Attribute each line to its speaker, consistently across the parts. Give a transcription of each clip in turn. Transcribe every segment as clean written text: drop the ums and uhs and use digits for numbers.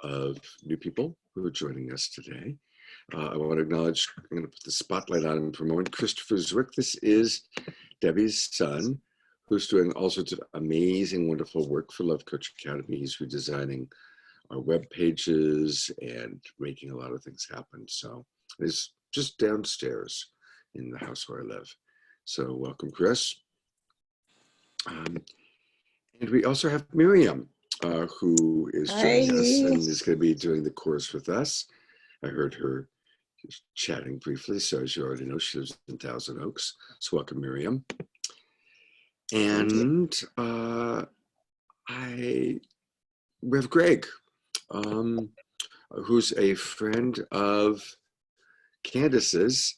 Speaker 1: of new people who are joining us today. I want to acknowledge, I'm going to put the spotlight on him for a moment, Christopher Zwick. This is Debbie's son, who's doing all sorts of amazing, wonderful work for Love Coach Academy. He's redesigning our web pages and making a lot of things happen. So it's just downstairs in the house where I live. So welcome, Chris. And we also have Miriam, who is joining us and is going to be doing the course with us. I heard her chatting briefly, so as you already know, she lives in Thousand Oaks. So welcome, Miriam. And we have Greg, who's a friend of Candace's,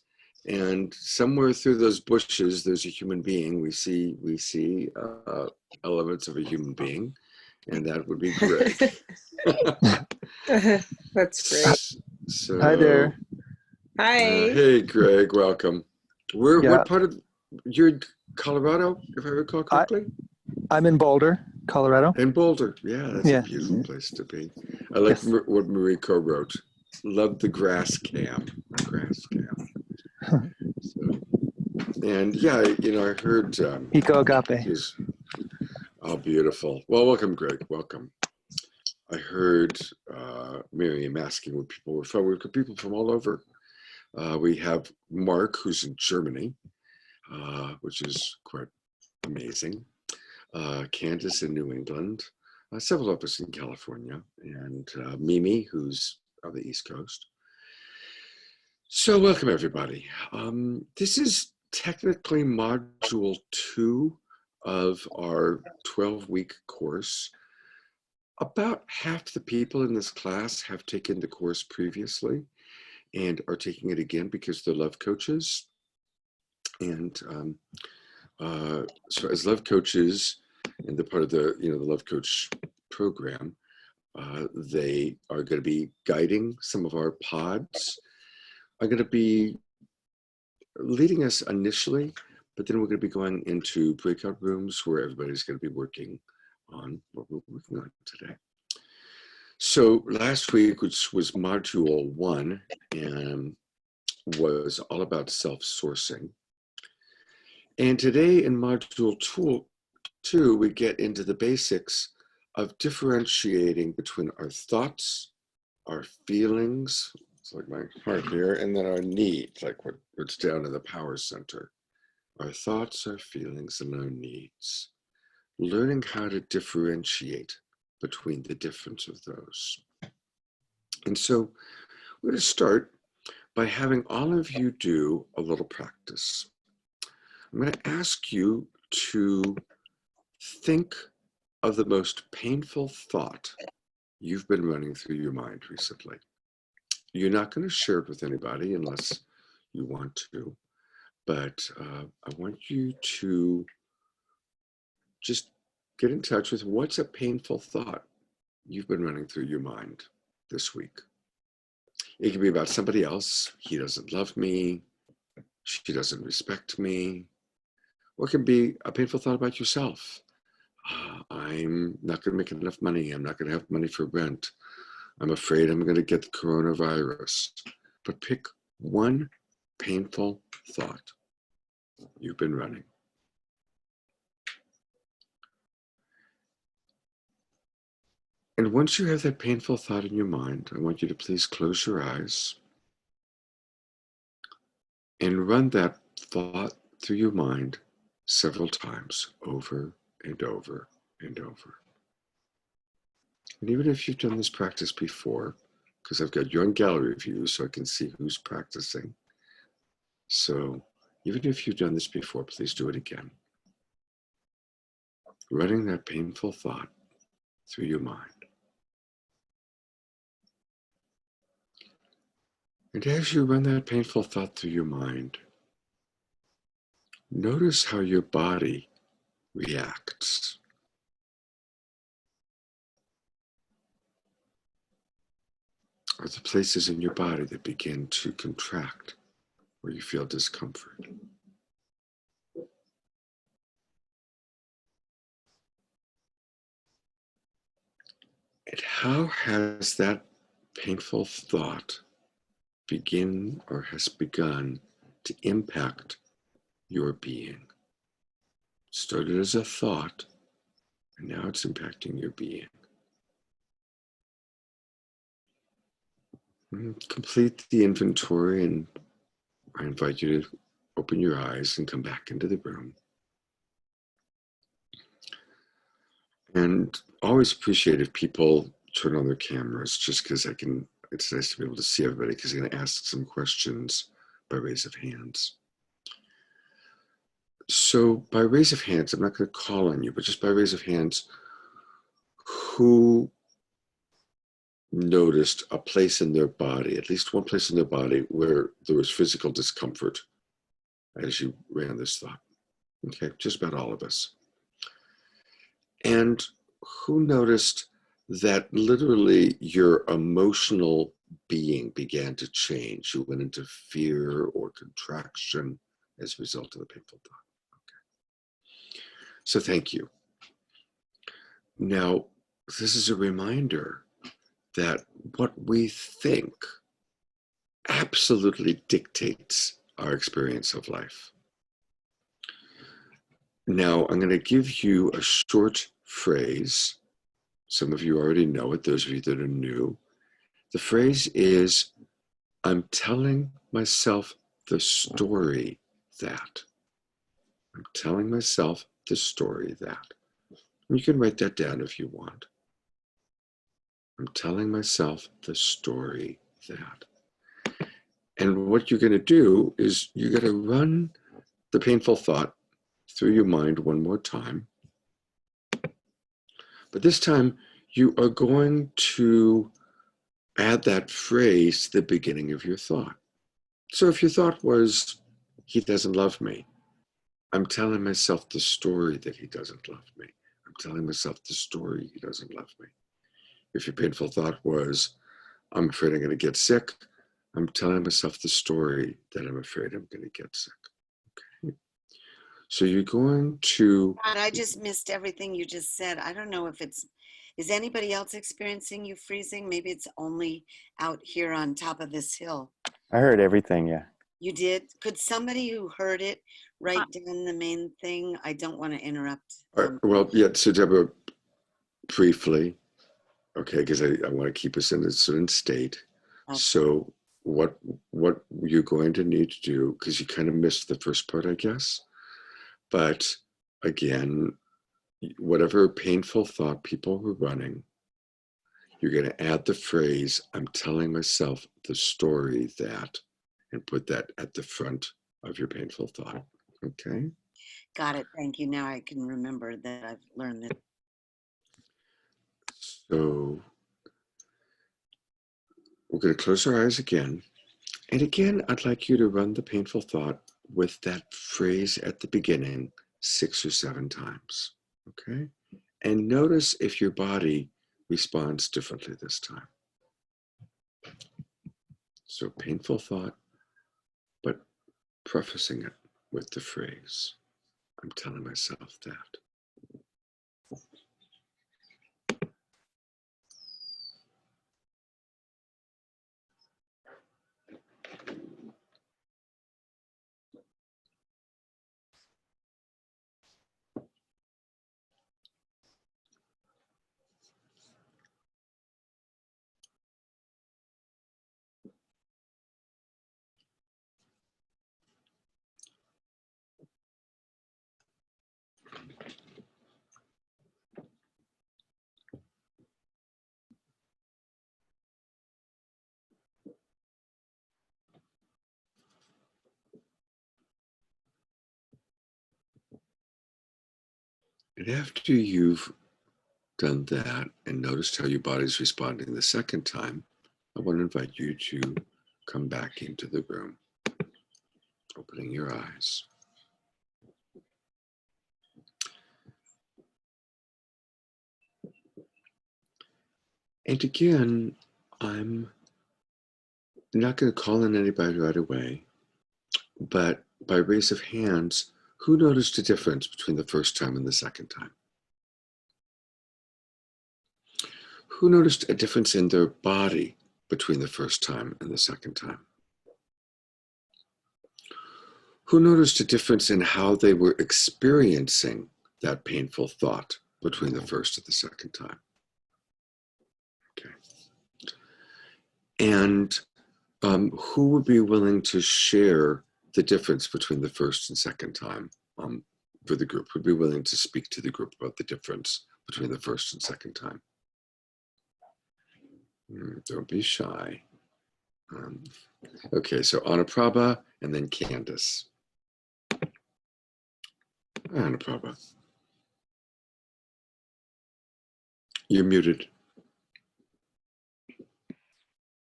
Speaker 1: and somewhere through those bushes, there's a human being. We see elements of a human being, and that would be Greg.
Speaker 2: That's great.
Speaker 1: So,
Speaker 3: hi there.
Speaker 2: Hi.
Speaker 1: Hey, Greg, welcome. What part of, you're in Colorado, if I recall correctly?
Speaker 3: I'm in Boulder, Colorado.
Speaker 1: In Boulder, yeah, that's a beautiful place to be. I like what Mariko wrote. Love the grass cam. So, and yeah, you know, I heard
Speaker 3: Eco Agape.
Speaker 1: Oh, beautiful. Well, welcome, Greg. Welcome. I heard Miriam asking what people were from. We've got people from all over. We have Mark, who's in Germany, which is quite amazing. Candace in New England, several of us in California, and Mimi, who's on the East Coast. So welcome, everybody. This is technically module 2 of our 12-week course. About half the people in this class have taken the course previously and are taking it again because they're love coaches. And so as love coaches, and the part of the the Love Coach program, they are going to be guiding some of our pods, are going to be leading us initially, but then we're going to be going into breakout rooms where everybody's going to be working on what we're working on today. So last week, which was module 1, and was all about self-sourcing. And today in module 2, we get into the basics of differentiating between our thoughts, our feelings, it's like my heart here, and then our needs, like what's down in the power center. Our thoughts, our feelings, and our needs. Learning how to differentiate between the difference of those. And so we're going to start by having all of you do a little practice. I'm going to ask you to think of the most painful thought you've been running through your mind recently. You're not going to share it with anybody unless you want to, but I want you to just get in touch with what's a painful thought you've been running through your mind this week. It can be about somebody else. He doesn't love me. She doesn't respect me. Or it can be a painful thought about yourself. I'm not going to make enough money. I'm not going to have money for rent. I'm afraid I'm going to get the coronavirus. But pick one painful thought you've been running. And once you have that painful thought in your mind, I want you to please close your eyes and run that thought through your mind several times, over and over and over. And even if you've done this practice before, because I've got you on gallery view so I can see who's practicing. So even if you've done this before, please do it again. Running that painful thought through your mind. And as you run that painful thought through your mind, notice how your body reacts. Are the places in your body that begin to contract where you feel discomfort? And how has that painful thought has begun to impact your being? Started as a thought, and now it's impacting your being. Complete the inventory, and I invite you to open your eyes and come back into the room. And always appreciate if people turn on their cameras, just because it's nice to be able to see everybody, because I'm going to ask some questions by raise of hands. So by raise of hands, I'm not going to call on you, but just by raise of hands, who noticed a place in their body, at least one place in their body, where there was physical discomfort as you ran this thought? Okay, just about all of us. And who noticed that literally your emotional being began to change? You went into fear or contraction as a result of the painful thought. Okay. So thank you. Now, this is a reminder that what we think absolutely dictates our experience of life. Now, I'm going to give you a short phrase. Some of you already know it, those of you that are new. The phrase is, I'm telling myself the story that. I'm telling myself the story that. And you can write that down if you want. I'm telling myself the story that. And what you're going to do is you're going to run the painful thought through your mind one more time. But this time you are going to add that phrase to the beginning of your thought. So if your thought was, he doesn't love me, I'm telling myself the story that he doesn't love me. I'm telling myself the story he doesn't love me. If your painful thought was, I'm afraid I'm going to get sick, I'm telling myself the story that I'm afraid I'm going to get sick. Okay. So you're going to...
Speaker 4: God, I just missed everything you just said. I don't know if is anybody else experiencing you freezing? Maybe it's only out here on top of this hill.
Speaker 5: I heard everything, yeah.
Speaker 4: You did? Could somebody who heard it write down the main thing? I don't want to interrupt.
Speaker 1: Well, yeah, so Deborah, briefly, okay, because I want to keep us in a certain state. Okay. So what you're going to need to do, because you kind of missed the first part, I guess, but again, whatever painful thought people were running, you're going to add the phrase, I'm telling myself the story that, and put that at the front of your painful thought. Okay?
Speaker 4: Got it. Thank you. Now I can remember that I've learned that.
Speaker 1: So we're going to close our eyes again. And again, I'd like you to run the painful thought with that phrase at the beginning 6 or 7 times. Okay? And notice if your body responds differently this time. So painful thought, but prefacing it with the phrase, I'm telling myself that. And after you've done that and noticed how your body's responding the second time, I want to invite you to come back into the room, opening your eyes. And again, I'm not going to call on anybody right away, but by raise of hands, who noticed a difference between the first time and the second time? Who noticed a difference in their body between the first time and the second time? Who noticed a difference in how they were experiencing that painful thought between the first and the second time? Okay. And who would be willing to share the difference between the first and second time for the group? Would be willing to speak to the group about the difference between the first and second time? Don't be shy. Okay, so Anaprabha and then Candace. Anaprabha. You're muted.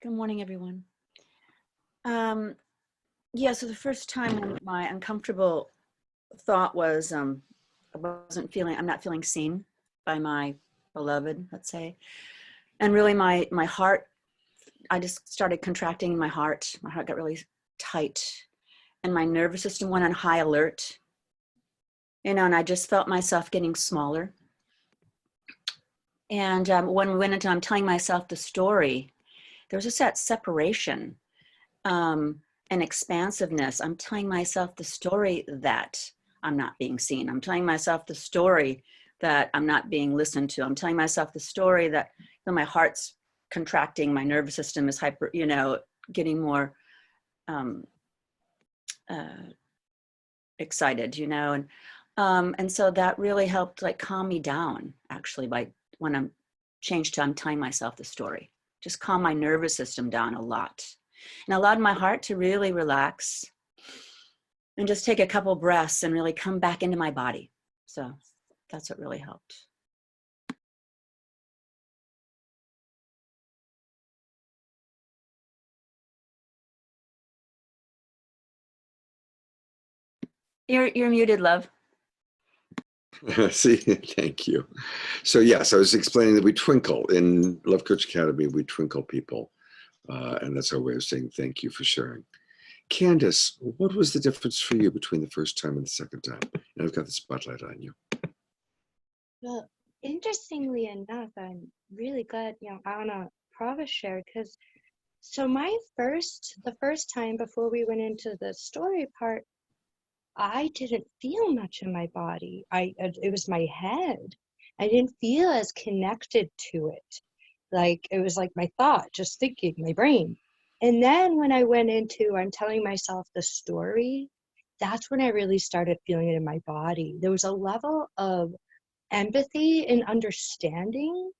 Speaker 5: Good morning, everyone. Yeah, so the first time my uncomfortable thought was I'm not feeling seen by my beloved, let's say. And really my heart, I just started contracting my heart. My heart got really tight and my nervous system went on high alert. And I just felt myself getting smaller. And when we went into, I'm telling myself the story, there was just that separation and expansiveness. I'm telling myself the story that I'm not being seen. I'm telling myself the story that I'm not being listened to. I'm telling myself the story that my heart's contracting, my nervous system is hyper, getting more excited, and so that really helped calm me down actually when I'm changed to I'm telling myself the story. Just calm my nervous system down a lot and allowed my heart to really relax and just take a couple breaths and really come back into my body. So that's what really helped. You're muted, love.
Speaker 1: See, thank you. So yes, I was explaining that we twinkle in Love Coach Academy. We twinkle people, and that's our way of saying thank you for sharing. Candace, what was the difference for you between the first time and the second time? And I've got the spotlight on you.
Speaker 6: Well, interestingly enough, I'm really glad, Anna Prava shared, because so the first time before we went into the story part, I didn't feel much in my body. It was my head. I didn't feel as connected to it. Like it was like my thought, just thinking, my brain. And then when I went into, I'm telling myself the story, that's when I really started feeling it in my body. There was a level of empathy and understanding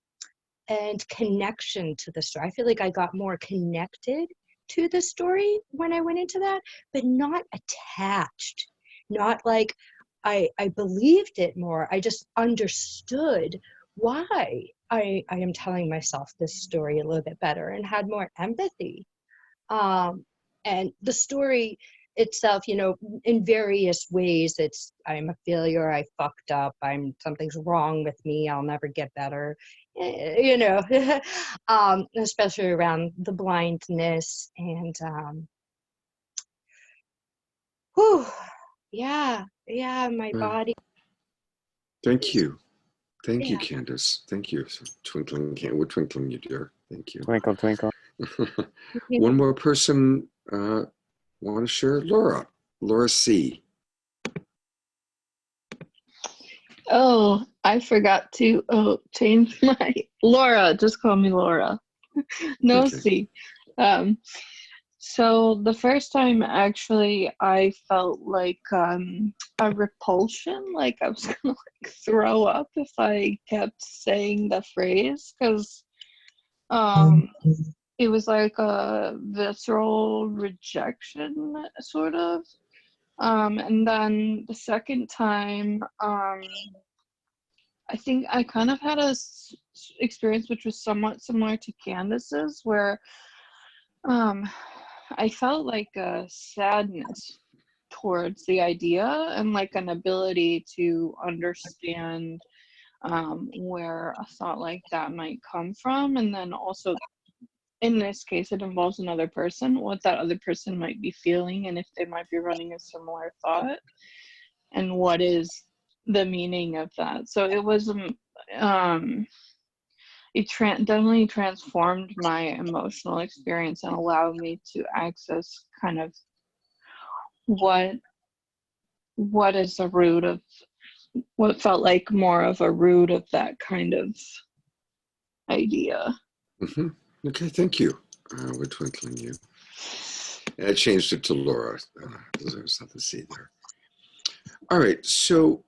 Speaker 6: and connection to the story. I feel like I got more connected to the story when I went into that, but not attached. Not like I believed it more. I just understood why I am telling myself this story a little bit better and had more empathy. And the story itself, in various ways, I'm a failure, I fucked up, something's wrong with me, I'll never get better, especially around the blindness and my body.
Speaker 1: Thank you. Thank you,
Speaker 6: Yeah.
Speaker 1: Candace. Thank you. So, we're twinkling you, dear. Thank you.
Speaker 3: Twinkle, twinkle.
Speaker 1: One more person want to share? Laura C.
Speaker 7: Oh, I forgot to change my Laura. Just call me Laura. No
Speaker 1: Okay.
Speaker 7: C. So the first time actually I felt like a repulsion, like I was gonna throw up if I kept saying the phrase, because it was like a visceral rejection sort of. And then the second time, I think I kind of had a experience which was somewhat similar to Candace's, where I felt like a sadness towards the idea and like an ability to understand where a thought like that might come from, and then also in this case it involves another person, what that other person might be feeling and if they might be running a similar thought and what is the meaning of that. So it was definitely transformed my emotional experience and allowed me to access kind of what is the root of what felt like more of a root of that kind of idea.
Speaker 1: Mhm. Okay, thank you. We're twinkling you. And I changed it to Laura. There's something to see there. All right, so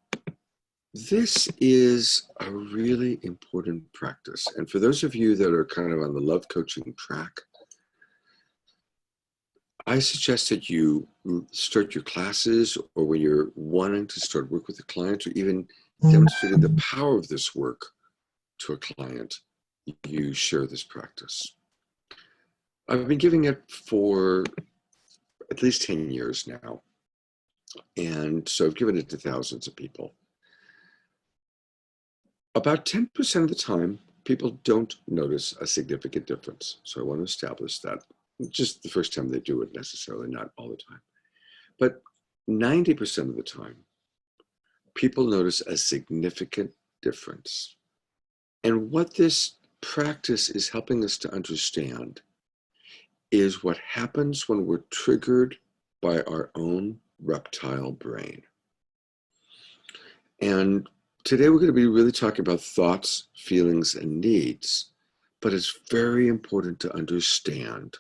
Speaker 1: this is a really important practice. And for those of you that are kind of on the love coaching track, I suggest that you start your classes, or when you're wanting to start work with a client, or even demonstrating the power of this work to a client, you share this practice. I've been giving it for at least 10 years now. And so I've given it to thousands of people. About 10% of the time, people don't notice a significant difference. So I want to establish that just the first time they do it, necessarily, not all the time. But 90% of the time, people notice a significant difference. And what this practice is helping us to understand is what happens when we're triggered by our own reptile brain. And today we're going to be really talking about thoughts, feelings, and needs, but it's very important to understand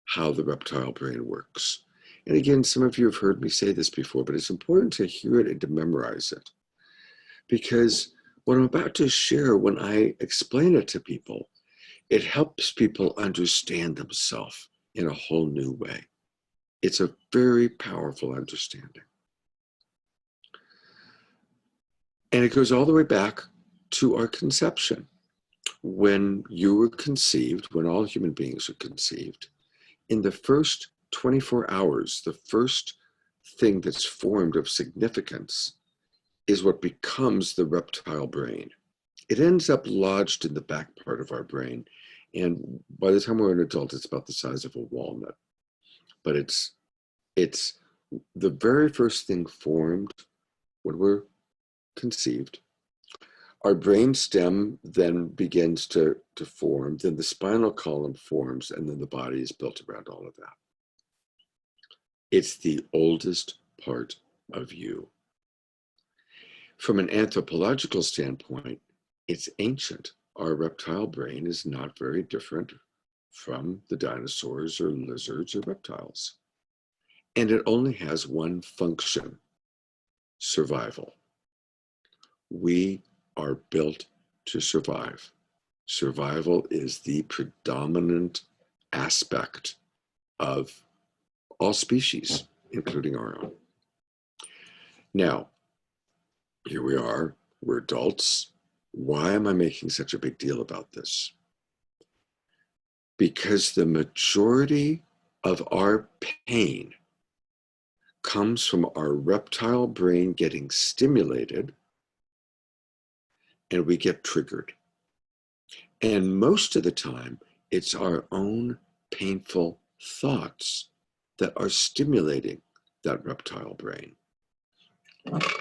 Speaker 1: how the reptile brain works. And again, some of you have heard me say this before, but it's important to hear it and to memorize it. Because what I'm about to share, when I explain it to people, it helps people understand themselves in a whole new way. It's a very powerful understanding. And it goes all the way back to our conception. When you were conceived, when all human beings are conceived, in the first 24 hours, the first thing that's formed of significance is what becomes the reptile brain. It ends up lodged in the back part of our brain. And by the time we're an adult, it's about the size of a walnut. But it's the very first thing formed when we're conceived. Our brain stem then begins to form, then the spinal column forms, and then the body is built around all of that. It's the oldest part of you. From an anthropological standpoint, it's ancient. Our reptile brain is not very different from the dinosaurs or lizards or reptiles. And it only has one function: survival. We are built to survive. Survival is the predominant aspect of all species, including our own. Now, here we are, we're adults. Why am I making such a big deal about this? Because the majority of our pain comes from our reptile brain getting stimulated, and we get triggered. And most of the time, it's our own painful thoughts that are stimulating that reptile brain.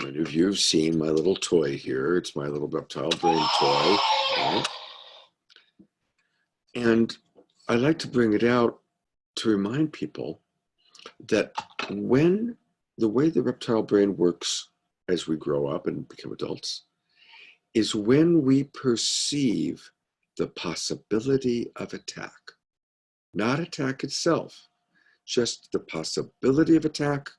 Speaker 1: Many of you have seen my little toy here. It's my little reptile brain toy. Right? And I like to bring it out to remind people that when the way the reptile brain works as we grow up and become adults is when we perceive the possibility of attack. Not attack itself, just the possibility of attack.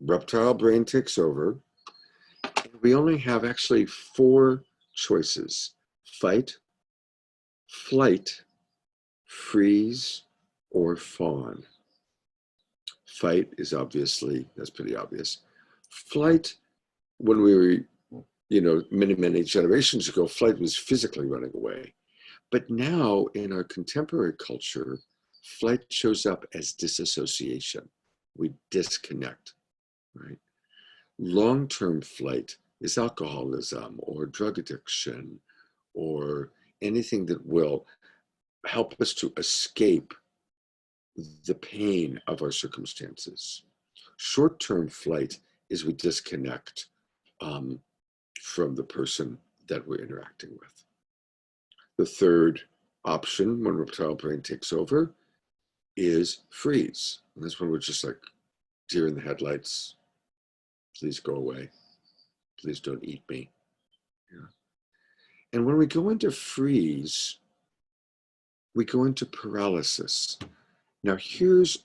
Speaker 1: Reptile brain takes over. We only have actually 4 choices: fight, flight, freeze, or fawn. Fight is obviously, that's pretty obvious. Flight, when we were, many generations ago, flight was physically running away. But now in our contemporary culture, flight shows up as disassociation. We disconnect, right? Long-term flight is alcoholism or drug addiction or anything that will help us to escape the pain of our circumstances. Short-term flight is we disconnect from the person that we're interacting with. The third option when reptile brain takes over is freeze. And this one we're just like deer in the headlights. Please go away. Please don't eat me. Yeah. And when we go into freeze, we go into paralysis. Now, here's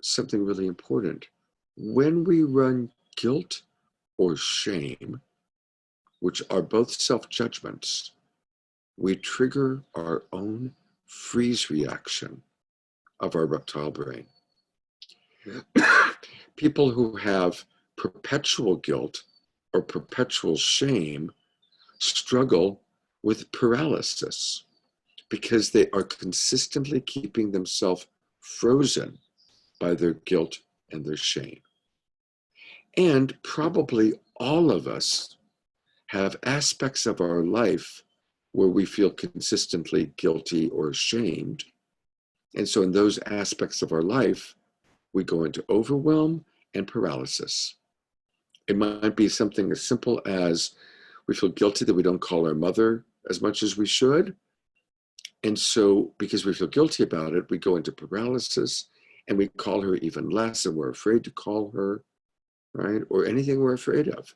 Speaker 1: something really important. When we run guilt or shame, which are both self-judgments, we trigger our own freeze reaction of our reptile brain. People who have perpetual guilt or perpetual shame struggle with paralysis because they are consistently keeping themselves frozen by their guilt and their shame. And probably all of us have aspects of our life where we feel consistently guilty or ashamed. And so in those aspects of our life, we go into overwhelm and paralysis. It might be something as simple as we feel guilty that we don't call our mother as much as we should. And so because we feel guilty about it, we go into paralysis and we call her even less, and we're afraid to call her, right? Or anything we're afraid of.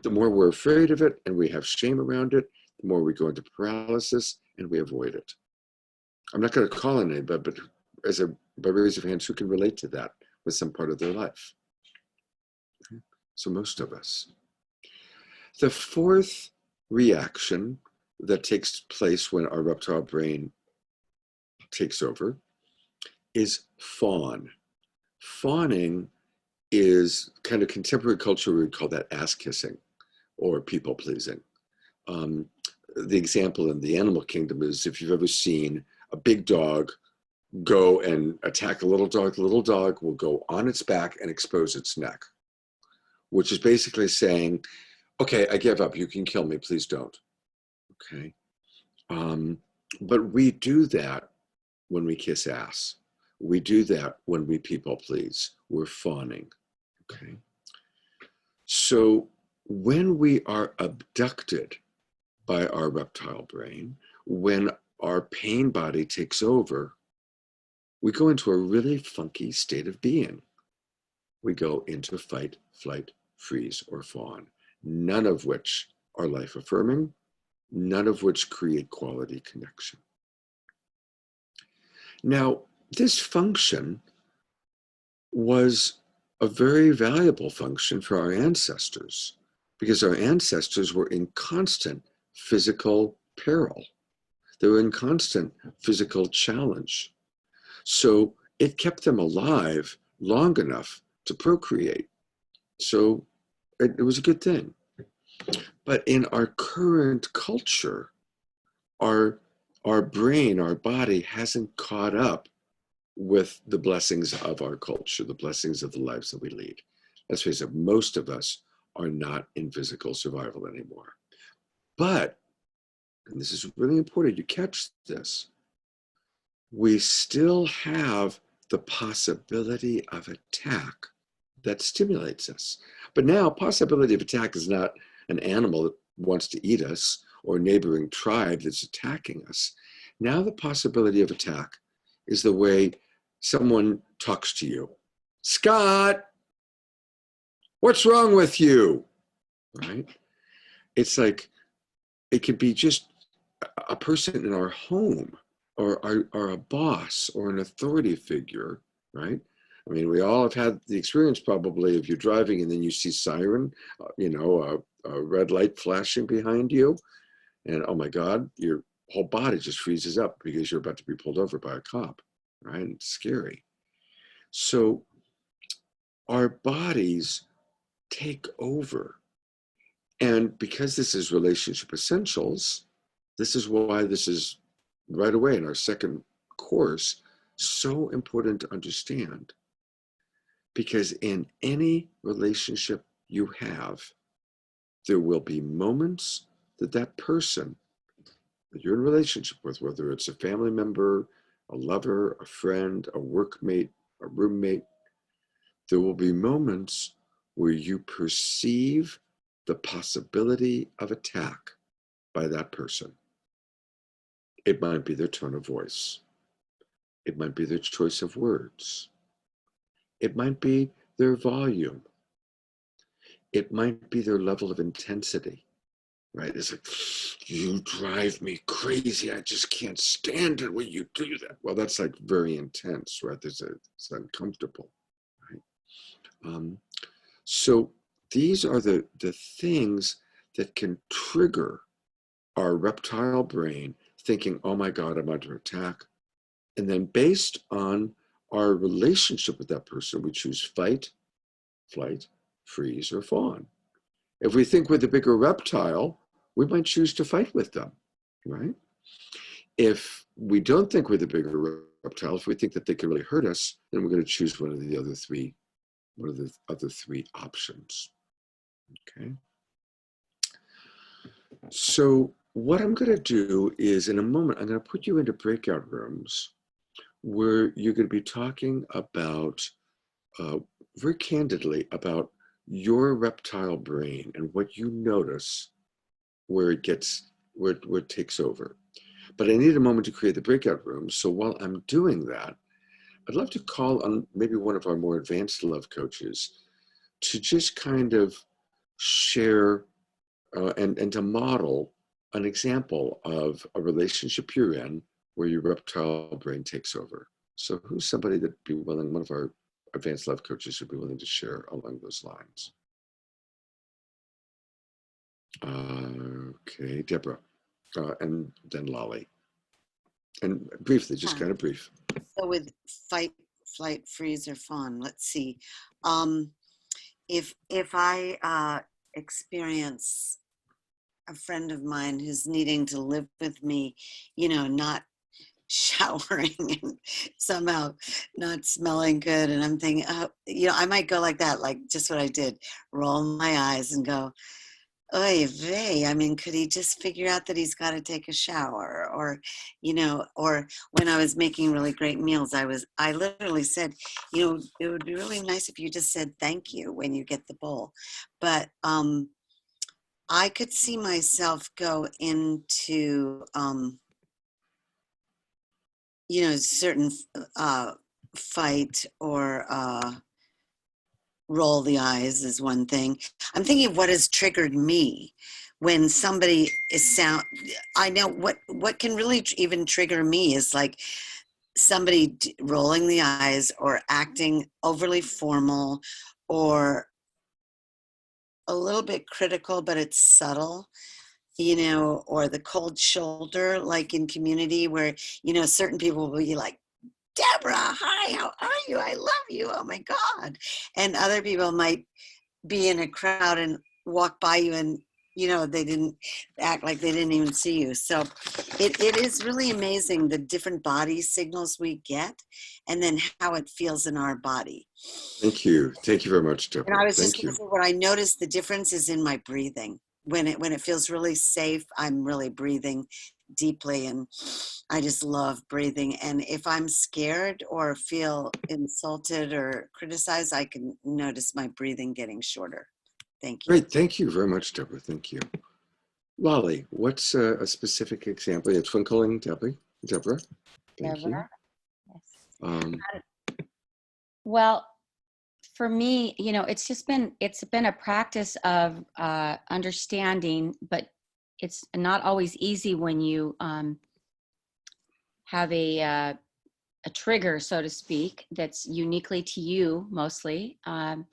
Speaker 1: The more we're afraid of it and we have shame around it, the more we go into paralysis and we avoid it. I'm not going to call on anybody, but by raise of hands, who can relate to that with some part of their life? So most of us. The fourth reaction that takes place when our reptile brain takes over is fawn. Fawning is kind of contemporary culture, we would call that ass kissing or people pleasing. The example in the animal kingdom is if you've ever seen a big dog go and attack a little dog will go on its back and expose its neck, which is basically saying, okay, I give up, you can kill me, please don't. Okay. But we do that when we kiss ass. We do that when we people please. We're fawning. Okay. So when we are abducted by our reptile brain, when our pain body takes over, we go into a really funky state of being. We go into fight, flight, freeze, or fawn, none of which are life affirming, none of which create quality connection. Now, this function was a very valuable function for our ancestors because our ancestors were in constant physical peril. They were in constant physical challenge. So it kept them alive long enough to procreate. So it was a good thing. But in our current culture, our brain, our body hasn't caught up with the blessings of our culture, the blessings of the lives that we lead. Let's face it, most of us are not in physical survival anymore. But, and this is really important, you catch this, we still have the possibility of attack that stimulates us. But now, possibility of attack is not an animal that wants to eat us or a neighboring tribe that's attacking us. Now the possibility of attack is the way someone talks to you. Scott, what's wrong with you? Right? It's like, it could be just a person in our home or a boss or an authority figure, right? I mean, we all have had the experience probably if you're driving and then you see siren, a red light flashing behind you, and oh my God, your whole body just freezes up because you're about to be pulled over by a cop, right? It's scary. So our bodies take over. And because this is relationship essentials, this is why this is right away in our second course, so important to understand. Because in any relationship you have, there will be moments that that person that you're in a relationship with, whether it's a family member, a lover, a friend, a workmate, a roommate, there will be moments where you perceive the possibility of attack by that person. It might be their tone of voice. It might be their choice of words. It might be their volume. It might be their level of intensity, right? It's like, you drive me crazy. I just can't stand it when you do that. Well, that's like very intense, right? It's uncomfortable, right? So these are the things that can trigger our reptile brain thinking, oh my God, I'm under attack. And then based on our relationship with that person, we choose fight, flight, freeze, or fawn. If we think we're the bigger reptile, we might choose to fight with them, right? If we don't think we're the bigger reptile, if we think that they can really hurt us, then we're going to choose one of the other three options, okay? So what I'm going to do is, in a moment, I'm going to put you into breakout rooms where you're going to be talking about, very candidly, about your reptile brain and what you notice where it takes over. But I need a moment to create the breakout room. So while I'm doing that, I'd love to call on maybe one of our more advanced love coaches to just kind of share and to model an example of a relationship you're in where your reptile brain takes over. So who's somebody that'd be willing, one of our advanced love coaches would be willing to share along those lines? Okay, Deborah, and then Lolly. And briefly, just kind of brief.
Speaker 4: So with fight, flight, freeze, or fawn, let's see. If I experience a friend of mine who's needing to live with me, you know, not showering and somehow not smelling good, and I'm thinking, oh, you know, I might go like that, like just what I did, roll my eyes and go, oy vey. I mean, could he just figure out that he's got to take a shower? Or, you know, or when I was making really great meals, I literally said, you know, it would be really nice if you just said thank you when you get the bowl. But I could see myself go into, you know, certain fight or roll the eyes is one thing. I'm thinking of what has triggered me when somebody is I know what can really even trigger me is like somebody rolling the eyes or acting overly formal or a little bit critical, but it's subtle, you know, or the cold shoulder, like in community where, you know, certain people will be like, Deborah, hi, how are you? I love you. Oh my God. And other people might be in a crowd and walk by you and, you know, they didn't act like they didn't even see you. So it is really amazing the different body signals we get and then how it feels in our body.
Speaker 1: Thank you. Thank you very much, Deborah.
Speaker 4: And I was
Speaker 1: Thank
Speaker 4: just
Speaker 1: you.
Speaker 4: going to say what I noticed the difference is in my breathing. When it feels really safe, I'm really breathing deeply and I just love breathing. And if I'm scared or feel insulted or criticized, I can notice my breathing getting shorter. Thank you.
Speaker 1: Great. Thank you very much, Deborah. Thank you. Lolly, what's a specific example? Yeah, twinkling, Deborah. Thank you.
Speaker 8: Deborah? Yes.
Speaker 1: Um,
Speaker 8: Well, for me, you know, it's been a practice of understanding, but it's not always easy when you have a trigger, so to speak, that's uniquely to you mostly. But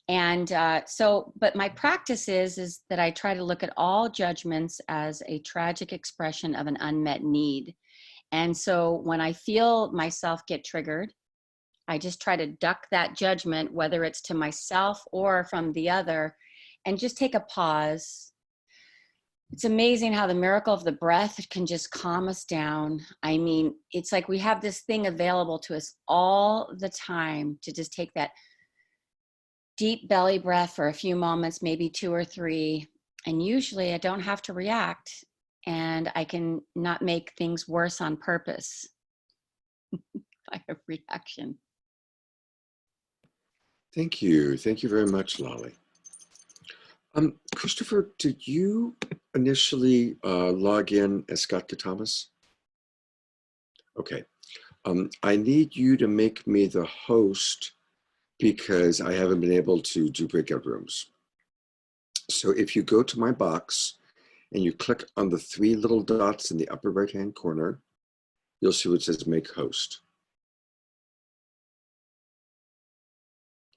Speaker 8: my practice is that I try to look at all judgments as a tragic expression of an unmet need. And so when I feel myself get triggered, I just try to duck that judgment, whether it's to myself or from the other, and just take a pause. It's amazing how the miracle of the breath can just calm us down. I mean, it's like we have this thing available to us all the time to just take that deep belly breath for a few moments, maybe 2 or 3. And usually I don't have to react and I can not make things worse on purpose by a reaction.
Speaker 1: Thank you. Thank you very much, Lolly. Christopher, did you initially log in as Scott Thomas? Okay. I need you to make me the host because I haven't been able to do breakout rooms. So if you go to my box and you click on the 3 little dots in the upper right-hand corner, you'll see what says make host.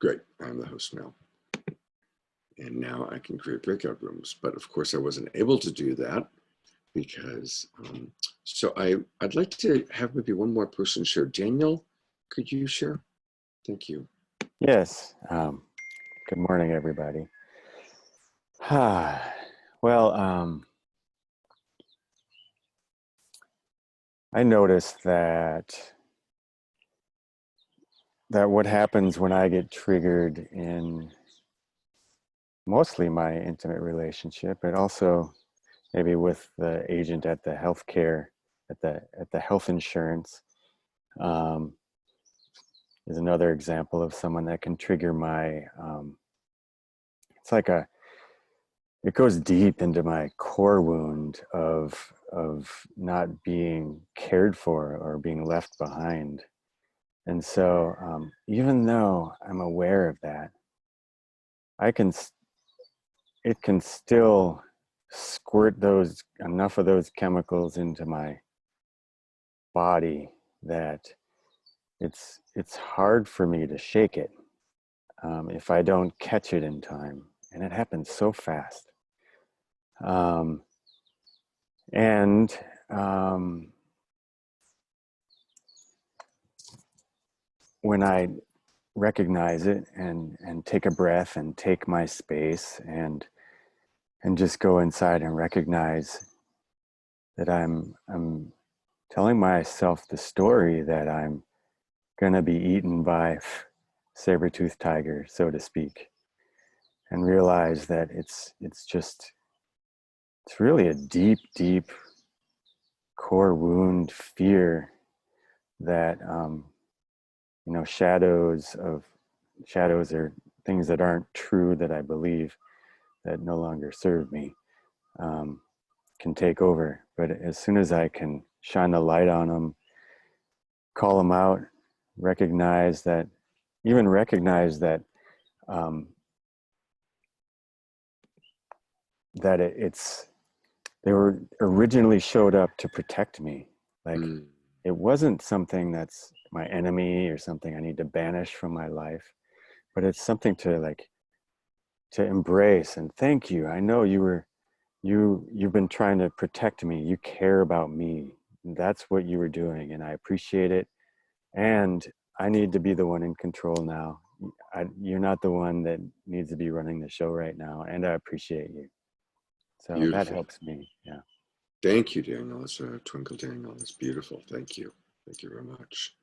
Speaker 1: Great, I'm the host now. And now I can create breakout rooms. But of course I wasn't able to do that because, so I'd like to have maybe one more person share. Daniel, could you share? Thank you.
Speaker 9: Yes. Good morning, everybody. Well, I noticed that what happens when I get triggered in mostly my intimate relationship, but also maybe with the agent at the healthcare, at the health insurance, is another example of someone that can trigger my. It's like it goes deep into my core wound of not being cared for or being left behind. And so even though I'm aware of that, it can still squirt enough of those chemicals into my body that it's hard for me to shake it if I don't catch it in time. And it happens so fast. When I recognize it and take a breath and take my space and just go inside and recognize that I'm telling myself the story that I'm gonna be eaten by saber-toothed tiger, so to speak, and realize that it's really a deep, deep core wound fear that shadows are things that aren't true that I believe that no longer serve me, can take over. But as soon as I can shine the light on them, call them out, recognize that they were originally showed up to protect me. Like it wasn't something that's my enemy or something I need to banish from my life, but it's something to embrace and thank you. I know you've been trying to protect me. You care about me. That's what you were doing, and I appreciate it. And I need to be the one in control now. You're not the one that needs to be running the show right now, and I appreciate you. So
Speaker 1: Beautiful.
Speaker 9: That helps me. Yeah.
Speaker 1: Thank you, Daniel. That's a twinkle, Daniel. That's beautiful. Thank you. Thank you very much.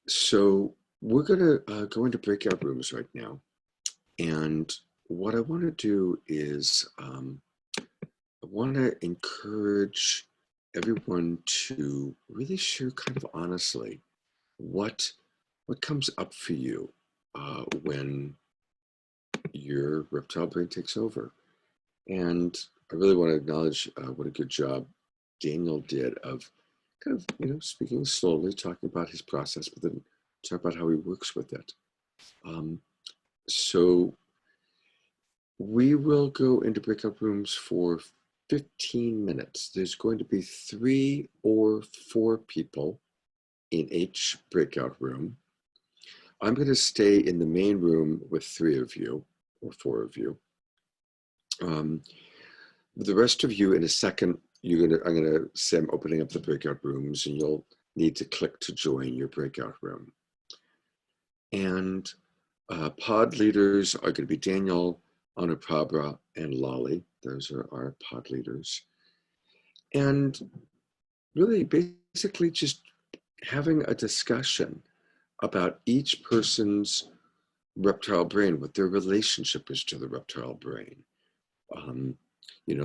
Speaker 1: So we're going to go into breakout rooms right now. And what I want to do is I want to encourage everyone to really share kind of honestly what comes up for you when your reptile brain takes over. And I really want to acknowledge what a good job Daniel did of kind of, speaking slowly, talking about his process, but then talk about how he works with it. So we will go into breakout rooms for 15 minutes. There's going to be 3 or 4 people in each breakout room. I'm going to stay in the main room with 3 of you or 4 of you. The rest of you, in a second, I'm going to say I'm opening up the breakout rooms, and you'll need to click to join your breakout room. And pod leaders are going to be Daniel, Anupabra, and Lolly. Those are our pod leaders. And really, basically, just having a discussion about each person's reptile brain, what their relationship is to the reptile brain.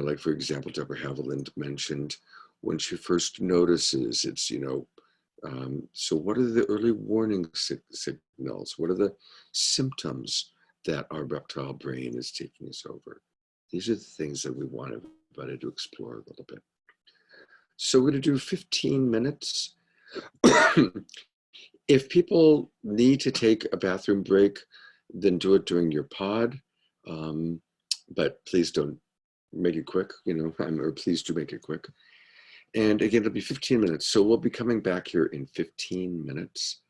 Speaker 1: Like, for example, Deborah Haviland mentioned when she first notices it's, so what are the early warning signals? What are the symptoms that our reptile brain is taking us over. These are the things that we want everybody to explore a little bit. So we're going to do 15 minutes. If people need to take a bathroom break, then do it during your pod. But please don't make it quick, or please do make it quick. And again, it'll be 15 minutes. So we'll be coming back here in 15 minutes.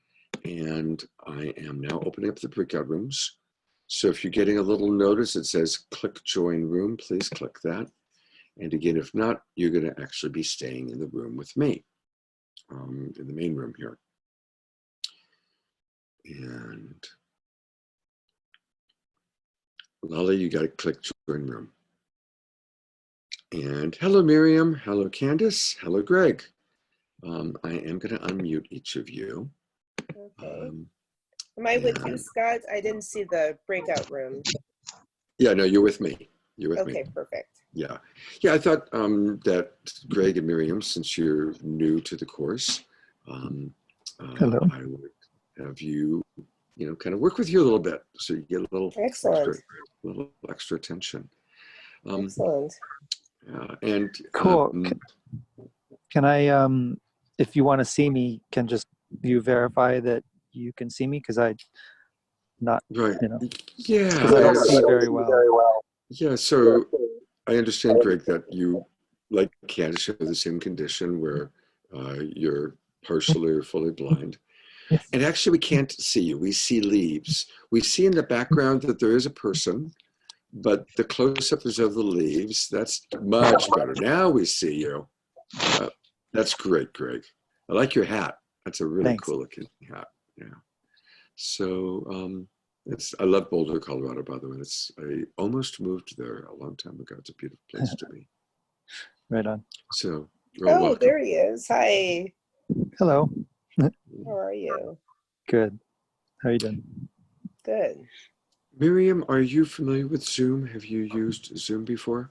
Speaker 1: And I am now opening up the breakout rooms. So if you're getting a little notice that says click join room, please click that. And again, if not, you're going to actually be staying in the room with me, in the main room here. And Lolly, you got to click join room. And hello, Miriam. Hello, Candace. Hello, Greg. I am going to unmute each of you.
Speaker 2: Okay. Am I with you,
Speaker 1: and-
Speaker 2: Scott? I didn't see the breakout room.
Speaker 1: Yeah, no, you're with me. You're with me.
Speaker 2: Okay, perfect.
Speaker 1: Yeah. I thought that Greg and Miriam, since you're new to the course,
Speaker 3: Hello.
Speaker 1: I would have you, kind of work with you a little bit, so you get a little
Speaker 2: Excellent.
Speaker 1: extra attention.
Speaker 2: Excellent.
Speaker 1: And
Speaker 3: Cool. Can I, if you want to see me, can just you verify that you can see me? Because I not,
Speaker 1: right.
Speaker 3: because I don't see very well.
Speaker 1: Yeah. So I understand, Greg, that you, like Candace, have the same condition where you're partially or fully blind.
Speaker 3: Yes.
Speaker 1: And actually, we can't see you. We see leaves. We see in the background that there is a person, but the close-up is of the leaves. That's much better. Now we see you. That's great, Greg. I like your hat. That's a really
Speaker 3: Thanks.
Speaker 1: cool looking hat. Yeah. So I love Boulder, Colorado, by the way. I almost moved there a long time ago. It's a beautiful place to be.
Speaker 3: Right on.
Speaker 1: So you're all
Speaker 2: Oh,
Speaker 1: welcome.
Speaker 2: there he is. Hi.
Speaker 3: Hello.
Speaker 2: How are you?
Speaker 3: Good. How are you doing?
Speaker 2: Good.
Speaker 1: Miriam, are you familiar with Zoom? Have you used Zoom before?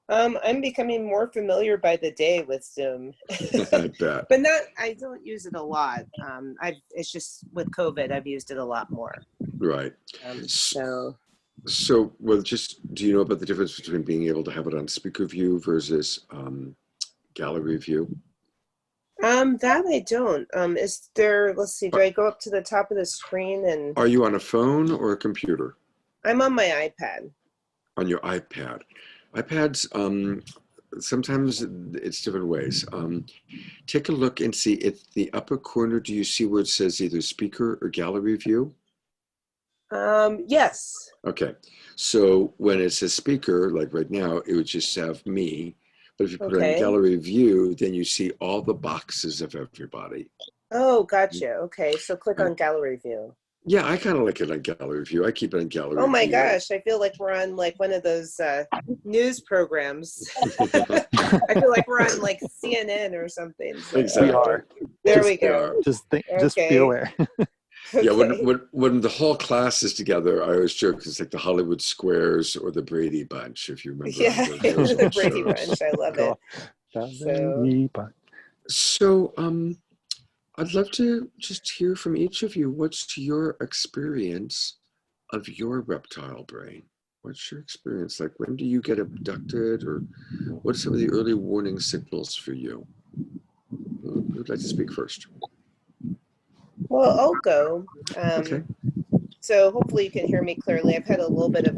Speaker 2: I'm becoming more familiar by the day with Zoom.
Speaker 1: I bet.
Speaker 2: But I don't use it a lot. It's just with COVID, I've used it a lot more.
Speaker 1: Right.
Speaker 2: So
Speaker 1: Well, do you know about the difference between being able to have it on speaker view versus gallery view?
Speaker 2: that I don't. Is there, let's see, do I go up to the top of the screen and
Speaker 1: Are you on a phone or a computer?
Speaker 2: I'm on my iPad.
Speaker 1: On your iPad. iPads, sometimes it's different ways. Take a look and see at the upper corner. Do you see where it says either speaker or gallery view?
Speaker 2: Yes.
Speaker 1: Okay. So when it says speaker, like right now, it would just have me. But if you put it on
Speaker 2: Okay.
Speaker 1: gallery view, then you see all the boxes of everybody.
Speaker 2: Oh, gotcha. Okay. So click
Speaker 1: Right.
Speaker 2: on gallery view.
Speaker 1: Yeah, I kind of like it on gallery view. I keep it on gallery
Speaker 2: Oh my
Speaker 1: view.
Speaker 2: gosh. I feel like we're on like one of those news programs. I feel like we're on like CNN or something. So,
Speaker 1: Exactly.
Speaker 3: We are.
Speaker 2: there
Speaker 3: Just-
Speaker 2: we go.
Speaker 3: Just
Speaker 2: Okay.
Speaker 3: be aware.
Speaker 1: Yeah,
Speaker 2: Okay.
Speaker 1: when the whole class is together, I always joke it's like the Hollywood Squares or the Brady Bunch, if you remember.
Speaker 2: Yeah,
Speaker 1: those
Speaker 2: the
Speaker 1: old
Speaker 2: Brady
Speaker 1: shows.
Speaker 2: Bunch. I love it.
Speaker 1: So I'd love to just hear from each of you. What's your experience of your reptile brain? What's your experience? Like, when do you get abducted, or what are some of the early warning signals for you? Who'd like to speak first?
Speaker 2: Well, I'll go.
Speaker 1: Okay.
Speaker 2: So hopefully you can hear me clearly. I've had a little bit of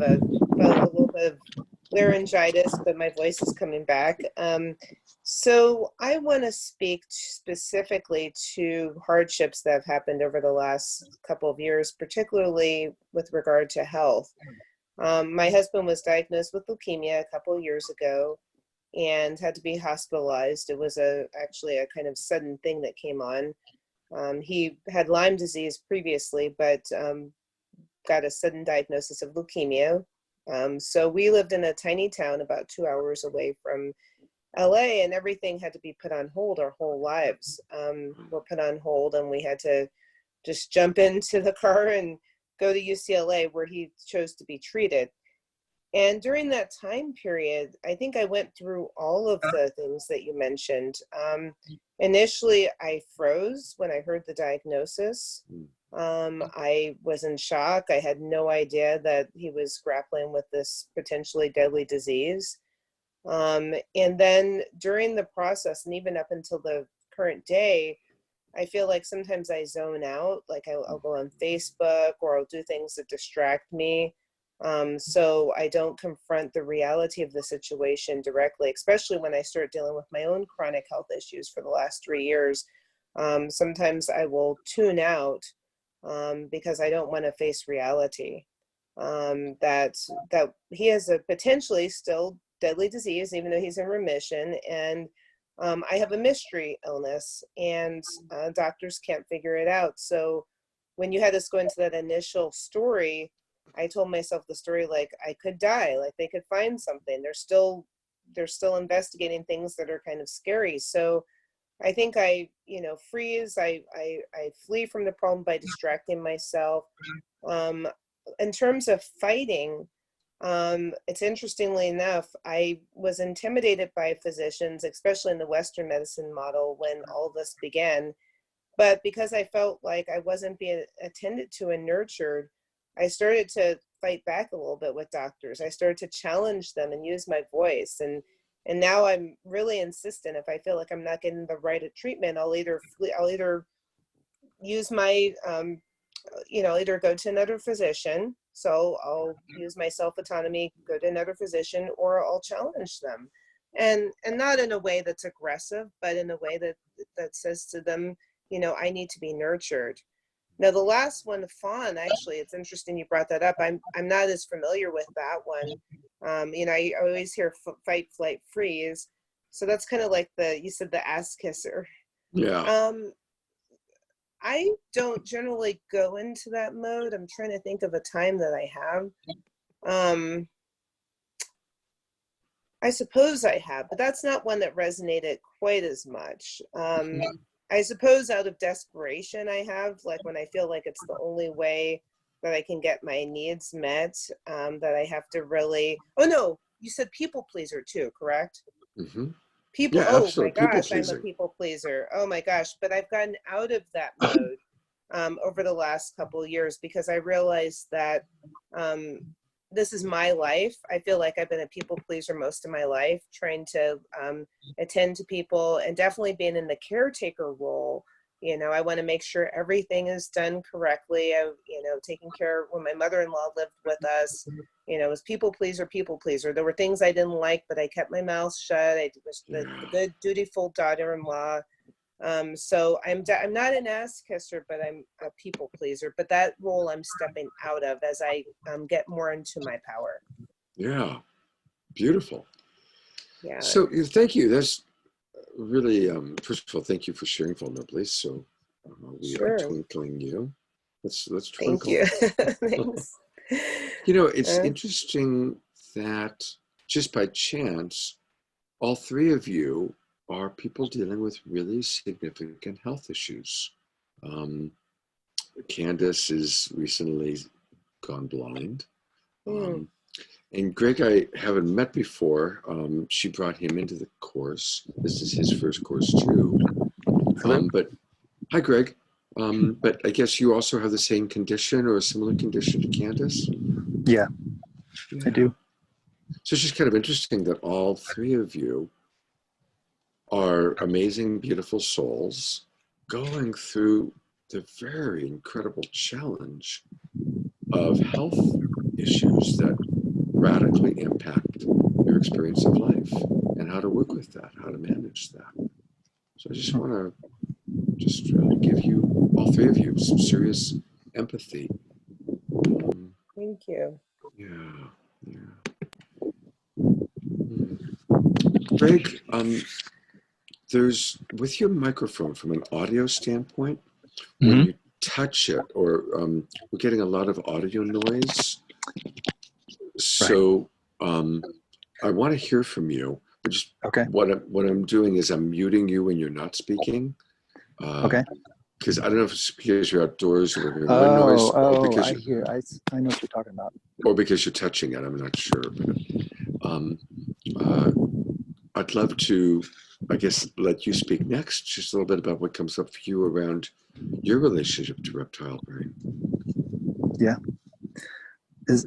Speaker 2: laryngitis, but my voice is coming back. So I want to speak specifically to hardships that have happened over the last couple of years, particularly with regard to health. My husband was diagnosed with leukemia a couple of years ago and had to be hospitalized. It was actually a kind of sudden thing that came on. He had Lyme disease previously, but got a sudden diagnosis of leukemia. So we lived in a tiny town about 2 hours away from LA, and everything had to be put on hold. Our whole lives were put on hold, and we had to just jump into the car and go to UCLA, where he chose to be treated. And during that time period, I think I went through all of the things that you mentioned. Initially, I froze when I heard the diagnosis. I was in shock. I had no idea that he was grappling with this potentially deadly disease. And then during the process, and even up until the current day, I feel like sometimes I zone out, like I'll go on Facebook or I'll do things that distract me. So I don't confront the reality of the situation directly, especially when I start dealing with my own chronic health issues for the last 3 years. Sometimes I will tune out because I don't want to face reality. That he has a potentially still deadly disease, even though he's in remission, and I have a mystery illness, and doctors can't figure it out. So when you had us go into that initial story, I told myself the story like I could die, like they could find something. They're still investigating things that are kind of scary. So I think I, freeze. I flee from the problem by distracting myself. In terms of fighting, it's interestingly enough, I was intimidated by physicians, especially in the Western medicine model when all this began. But because I felt like I wasn't being attended to and nurtured, I started to fight back a little bit with doctors. I started to challenge them and use my voice. And now I'm really insistent. If I feel like I'm not getting the right treatment, I'll either use my, either go to another physician. So I'll use my self-autonomy, go to another physician, or I'll challenge them. And not in a way that's aggressive, but in a way that says to them, I need to be nurtured. Now, the last one, fawn, actually, it's interesting you brought that up. I'm not as familiar with that one. I always hear fight, flight, freeze. So that's kind of like you said, the ass kisser.
Speaker 1: Yeah.
Speaker 2: I don't generally go into that mode. I'm trying to think of a time that I have. I suppose I have, but that's not one that resonated quite as much. I suppose out of desperation I have, like when I feel like it's the only way that I can get my needs met, that I have to really, oh no, you said people pleaser too, correct?
Speaker 1: Mm-hmm.
Speaker 2: People,
Speaker 1: Yeah,
Speaker 2: oh my
Speaker 1: absolutely. People
Speaker 2: gosh, I'm a
Speaker 1: pleasing.
Speaker 2: people pleaser. Oh my gosh, but I've gotten out of that mode over the last couple of years because I realized that this is my life. I feel like I've been a people pleaser most of my life, trying to attend to people and definitely being in the caretaker role. I want to make sure everything is done correctly. Taking care when my mother-in-law lived with us, it was people pleaser. There were things I didn't like, but I kept my mouth shut. I was the good, dutiful daughter-in-law. So I'm not an ass kisser, but I'm a people pleaser. But that role I'm stepping out of as I get more into my power.
Speaker 1: Yeah. Beautiful.
Speaker 2: Yeah.
Speaker 1: So thank you. That's really, first of all, thank you for sharing vulnerably. So we are
Speaker 2: Sure.
Speaker 1: twinkling you. Let's
Speaker 2: Thank
Speaker 1: twinkle.
Speaker 2: you. Thanks.
Speaker 1: It's interesting that just by chance, all three of you are people dealing with really significant health issues. Candace is recently gone blind. And Greg, I haven't met before. She brought him into the course. This is his first course too. But hi, Greg. But I guess you also have the same condition or a similar condition to Candace?
Speaker 3: Yeah, I do.
Speaker 1: So it's just kind of interesting that all three of you are amazing, beautiful souls going through the very incredible challenge of health issues that radically impact your experience of life and how to work with that, how to manage that. So I just want to give you, all three of you, some serious empathy.
Speaker 2: Thank you.
Speaker 1: Yeah. Greg, there's, with your microphone from an audio standpoint, when you touch it, or we're getting a lot of audio noise. So I want to hear from you. Just what I'm doing is I'm muting you when you're not speaking. Because I don't know if it's because you're outdoors or we're hearing wind noise, or because
Speaker 3: I know what you're talking about.
Speaker 1: Or because you're touching it. I'm not sure. But I'd love to, I guess, let you speak next. Just a little bit about what comes up for you around your relationship to reptile brain.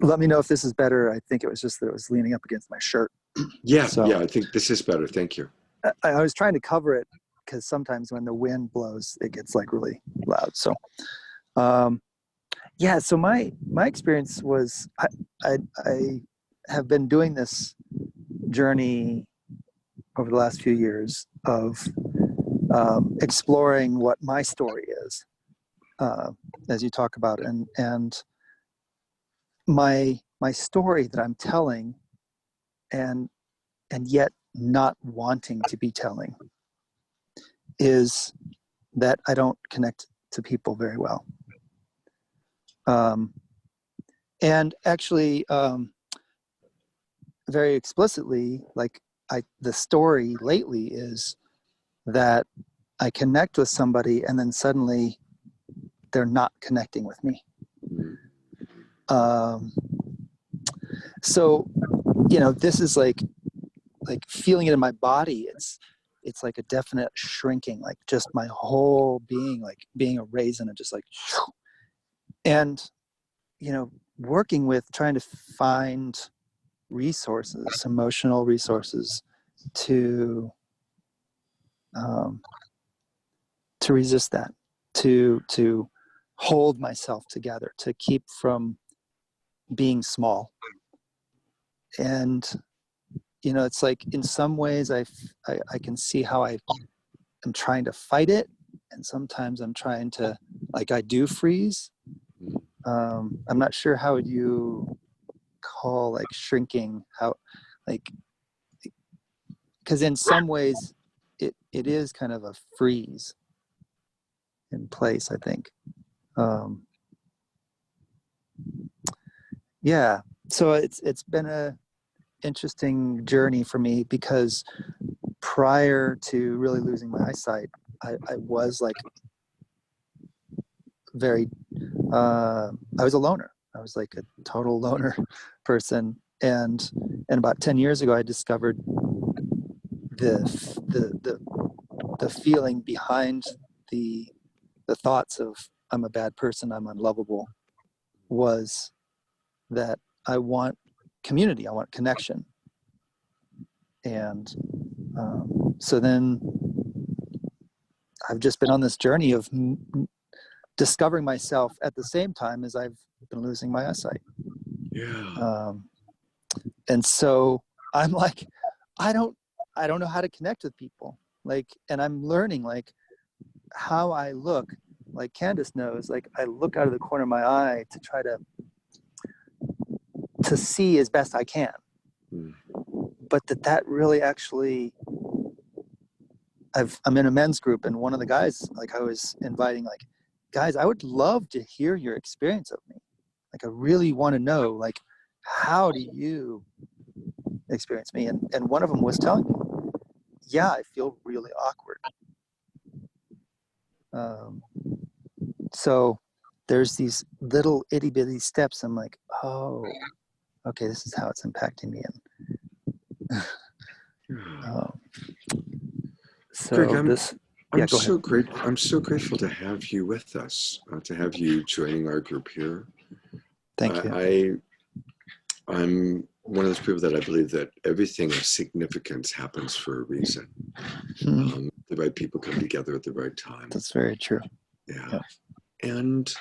Speaker 3: Let me know if this is better. I think it was just that it was leaning up against my shirt.
Speaker 1: Yeah,
Speaker 3: So
Speaker 1: yeah, I think this is better. Thank you.
Speaker 3: I was trying to cover it because sometimes when the wind blows, it gets like really loud. So, yeah. So my experience was I have been doing this journey over the last few years of exploring what my story is, as you talk about, and my story that I'm telling, and yet not wanting to be telling, is that I don't connect to people very well. And actually, very explicitly, like the story lately is that I connect with somebody and then suddenly they're not connecting with me. So, this is like feeling it in my body. It's like a definite shrinking, like just my whole being, like being a raisin and just like, and, working with trying to find resources, emotional resources to resist that, to hold myself together, to keep from being small. And, it's like in some ways I can see how I'm trying to fight it. And sometimes I'm trying to, like, I do freeze. I'm not sure how you call like shrinking, how, like, because in some ways it is kind of a freeze in place, I think. Yeah, so it's been a interesting journey for me, because prior to really losing my eyesight, I was like very I was a loner. I was like a total loner person, and about 10 years ago I discovered the feeling behind the thoughts of I'm a bad person, I'm unlovable, was that I want community, I want connection. And so then I've just been on this journey of discovering myself at the same time as I've been losing my eyesight.
Speaker 1: Yeah.
Speaker 3: And so I'm like, I don't know how to connect with people. Like, and I'm learning like how I look, like Candace knows, like I look out of the corner of my eye to try to see as best I can. But that really actually, I'm in a men's group, and one of the guys, like I was inviting, like, guys, I would love to hear your experience of me. Like, I really want to know, like, how do you experience me? And one of them was telling me, yeah, I feel really awkward. So there's these little itty bitty steps. I'm like, oh, okay, this is how it's impacting me. And so
Speaker 1: Greg,
Speaker 3: yeah, go ahead.
Speaker 1: I'm so grateful to have you with us, to have you joining our group here.
Speaker 3: Thank you.
Speaker 1: I'm one of those people that I believe that everything of significance happens for a reason. The right people come together at the right time.
Speaker 3: That's very true.
Speaker 1: Yeah. And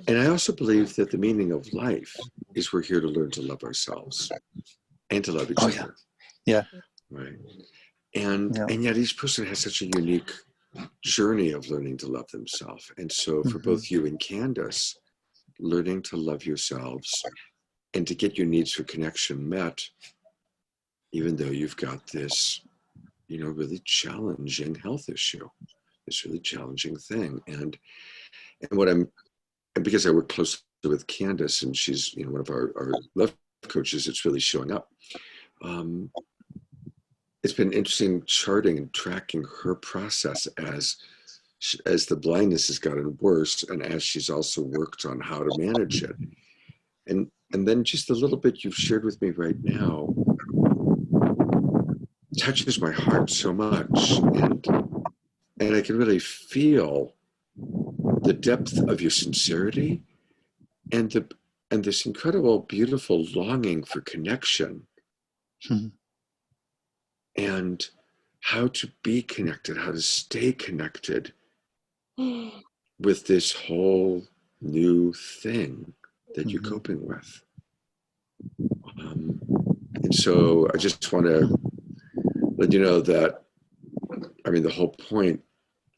Speaker 1: I also believe that the meaning of life is we're here to learn to love ourselves and to love each other.
Speaker 3: Yeah.
Speaker 1: Right. And yet each person has such a unique journey of learning to love themselves. And so for both you and Candace, learning to love yourselves and to get your needs for connection met, even though you've got this, really challenging health issue, this really challenging thing. And because I work closely with Candace, and she's, one of our love coaches, it's really showing up. It's been interesting charting and tracking her process as the blindness has gotten worse, and as she's also worked on how to manage it. And then just a little bit you've shared with me right now touches my heart so much, and I can really feel the depth of your sincerity and this incredible, beautiful longing for connection and how to be connected, how to stay connected with this whole new thing that you're coping with. And so I just want to let you know that, I mean, the whole point,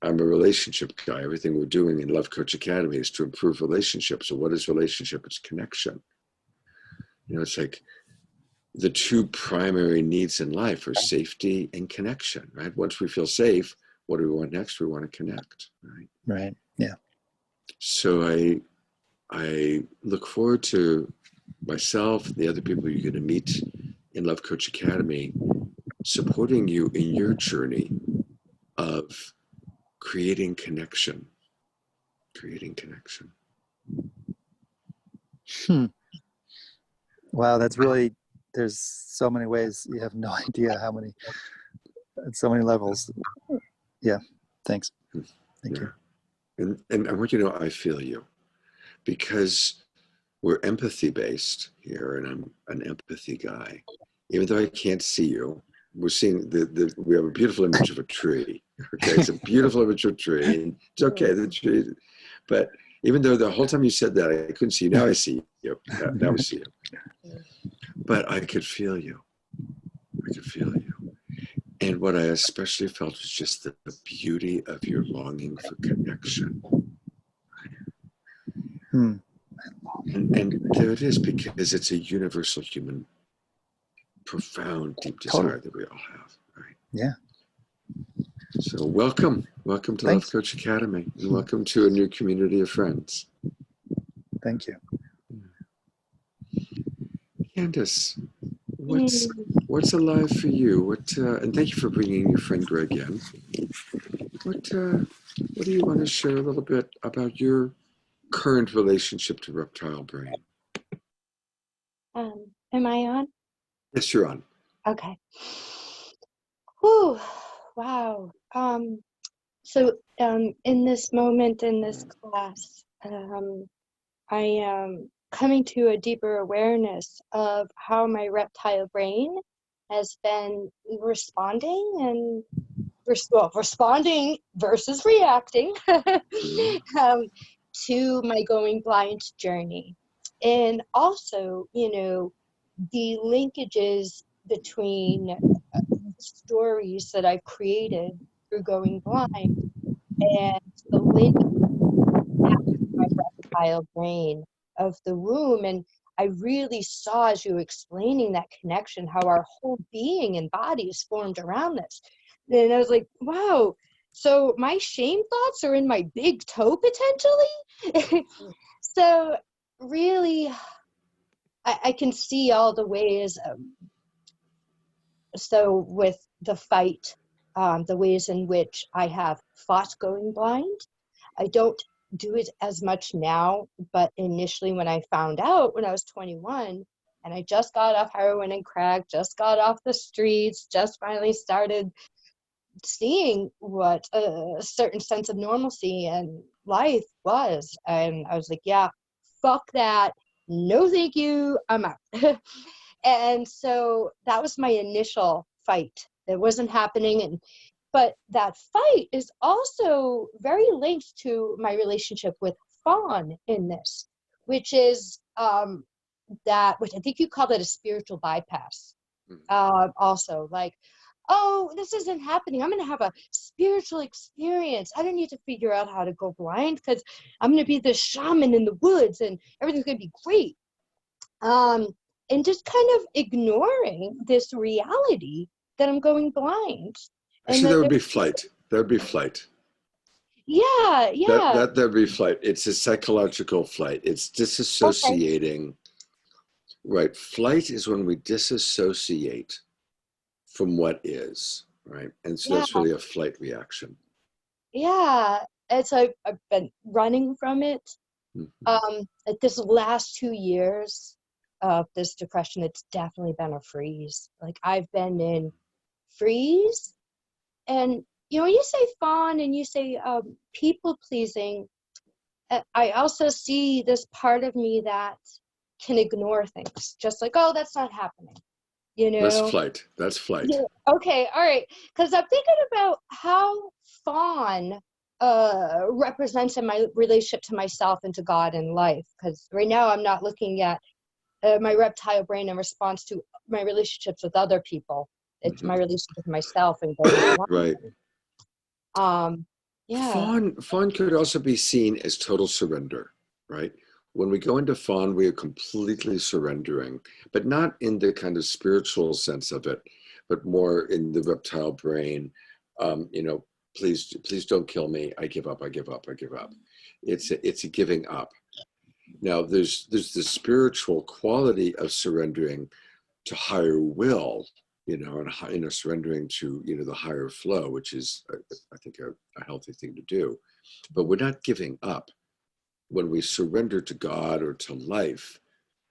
Speaker 1: I'm a relationship guy. Everything we're doing in Love Coach Academy is to improve relationships. So what is relationship? It's connection. You know, it's like the two primary needs in life are safety and connection, right? Once we feel safe, what do we want next? We want to connect, right?
Speaker 3: Right. Yeah.
Speaker 1: So I look forward to myself, the other people you're going to meet in Love Coach Academy, supporting you in your journey of creating connection.
Speaker 3: Wow, that's really, there's so many ways. You have no idea how many, at so many levels. Yeah, thanks. Thank you.
Speaker 1: And I want you to know I feel you, because we're empathy based here, and I'm an empathy guy. Even though I can't see you, we're seeing we have a beautiful image of a tree. Okay, it's a beautiful image of a tree, and it's okay, the tree. But even though the whole time you said that I couldn't see you, now I see you. Now I see you. But I could feel you. And what I especially felt was just the beauty of your longing for connection. And there it is, because it's a universal human, profound, deep desire that we all have, right?
Speaker 3: Yeah.
Speaker 1: So welcome to Love Coach Academy, and welcome to a new community of friends.
Speaker 3: Thank you.
Speaker 1: Candace, what's alive for you? And thank you for bringing your friend Greg in. What do you want to share a little bit about your current relationship to reptile brain?
Speaker 6: Am I on?
Speaker 1: Yes, you're on.
Speaker 6: Okay. Whew. Wow. So in this moment, in this class, I am coming to a deeper awareness of how my reptile brain has been responding and responding versus reacting to my going blind journey. And also, you know, the linkages between stories that I've created through going blind and the link to my reptile brain of the womb. And I really saw, as you were explaining that connection, how our whole being and body is formed around this. And I was like, wow, so my shame thoughts are in my big toe potentially? So really, I can see all the ways. So with the fight, the ways in which I have fought going blind, I don't do it as much now, but initially when I found out when I was 21, and I just got off heroin and crack, just got off the streets, just finally started seeing what a certain sense of normalcy and life was. And I was like, yeah, fuck that. No, thank you. I'm out. And so that was my initial fight. It wasn't happening. But that fight is also very linked to my relationship with Fawn in this, which is which I think you call it a spiritual bypass. Also, like, oh, this isn't happening. I'm going to have a spiritual experience. I don't need to figure out how to go blind because I'm going to be the shaman in the woods and everything's going to be great. And just kind of ignoring this reality that I'm going blind.
Speaker 1: Actually, that would be flight. That would be flight.
Speaker 6: Yeah, yeah.
Speaker 1: That would be flight. It's a psychological flight. It's disassociating. Okay. Right. Flight is when we disassociate from what is, right? And so that's really a flight reaction.
Speaker 6: Yeah. And so I've been running from it. Like this last 2 years of this depression, it's definitely been a freeze. Like I've been in freeze. And, you know, you say fawn and you say people pleasing, I also see this part of me that can ignore things, just like, oh, that's not happening, you
Speaker 1: That's
Speaker 6: know?
Speaker 1: flight. That's flight.
Speaker 6: Yeah. Okay, all right. Because I'm thinking about how fawn represents in my relationship to myself and to God and life. Because right now I'm not looking at my reptile brain in response to my relationships with other people. It's my relationship with myself and going along.
Speaker 1: Right.
Speaker 6: Yeah.
Speaker 1: Fawn could also be seen as total surrender, right? When we go into fawn, we are completely surrendering, but not in the kind of spiritual sense of it, but more in the reptile brain. You know, please don't kill me. I give up. I give up. I give up. It's a giving up. Now, there's the spiritual quality of surrendering to higher will, you know, and surrendering to, you know, the higher flow, which is, I think, a healthy thing to do. But we're not giving up. When we surrender to God or to life,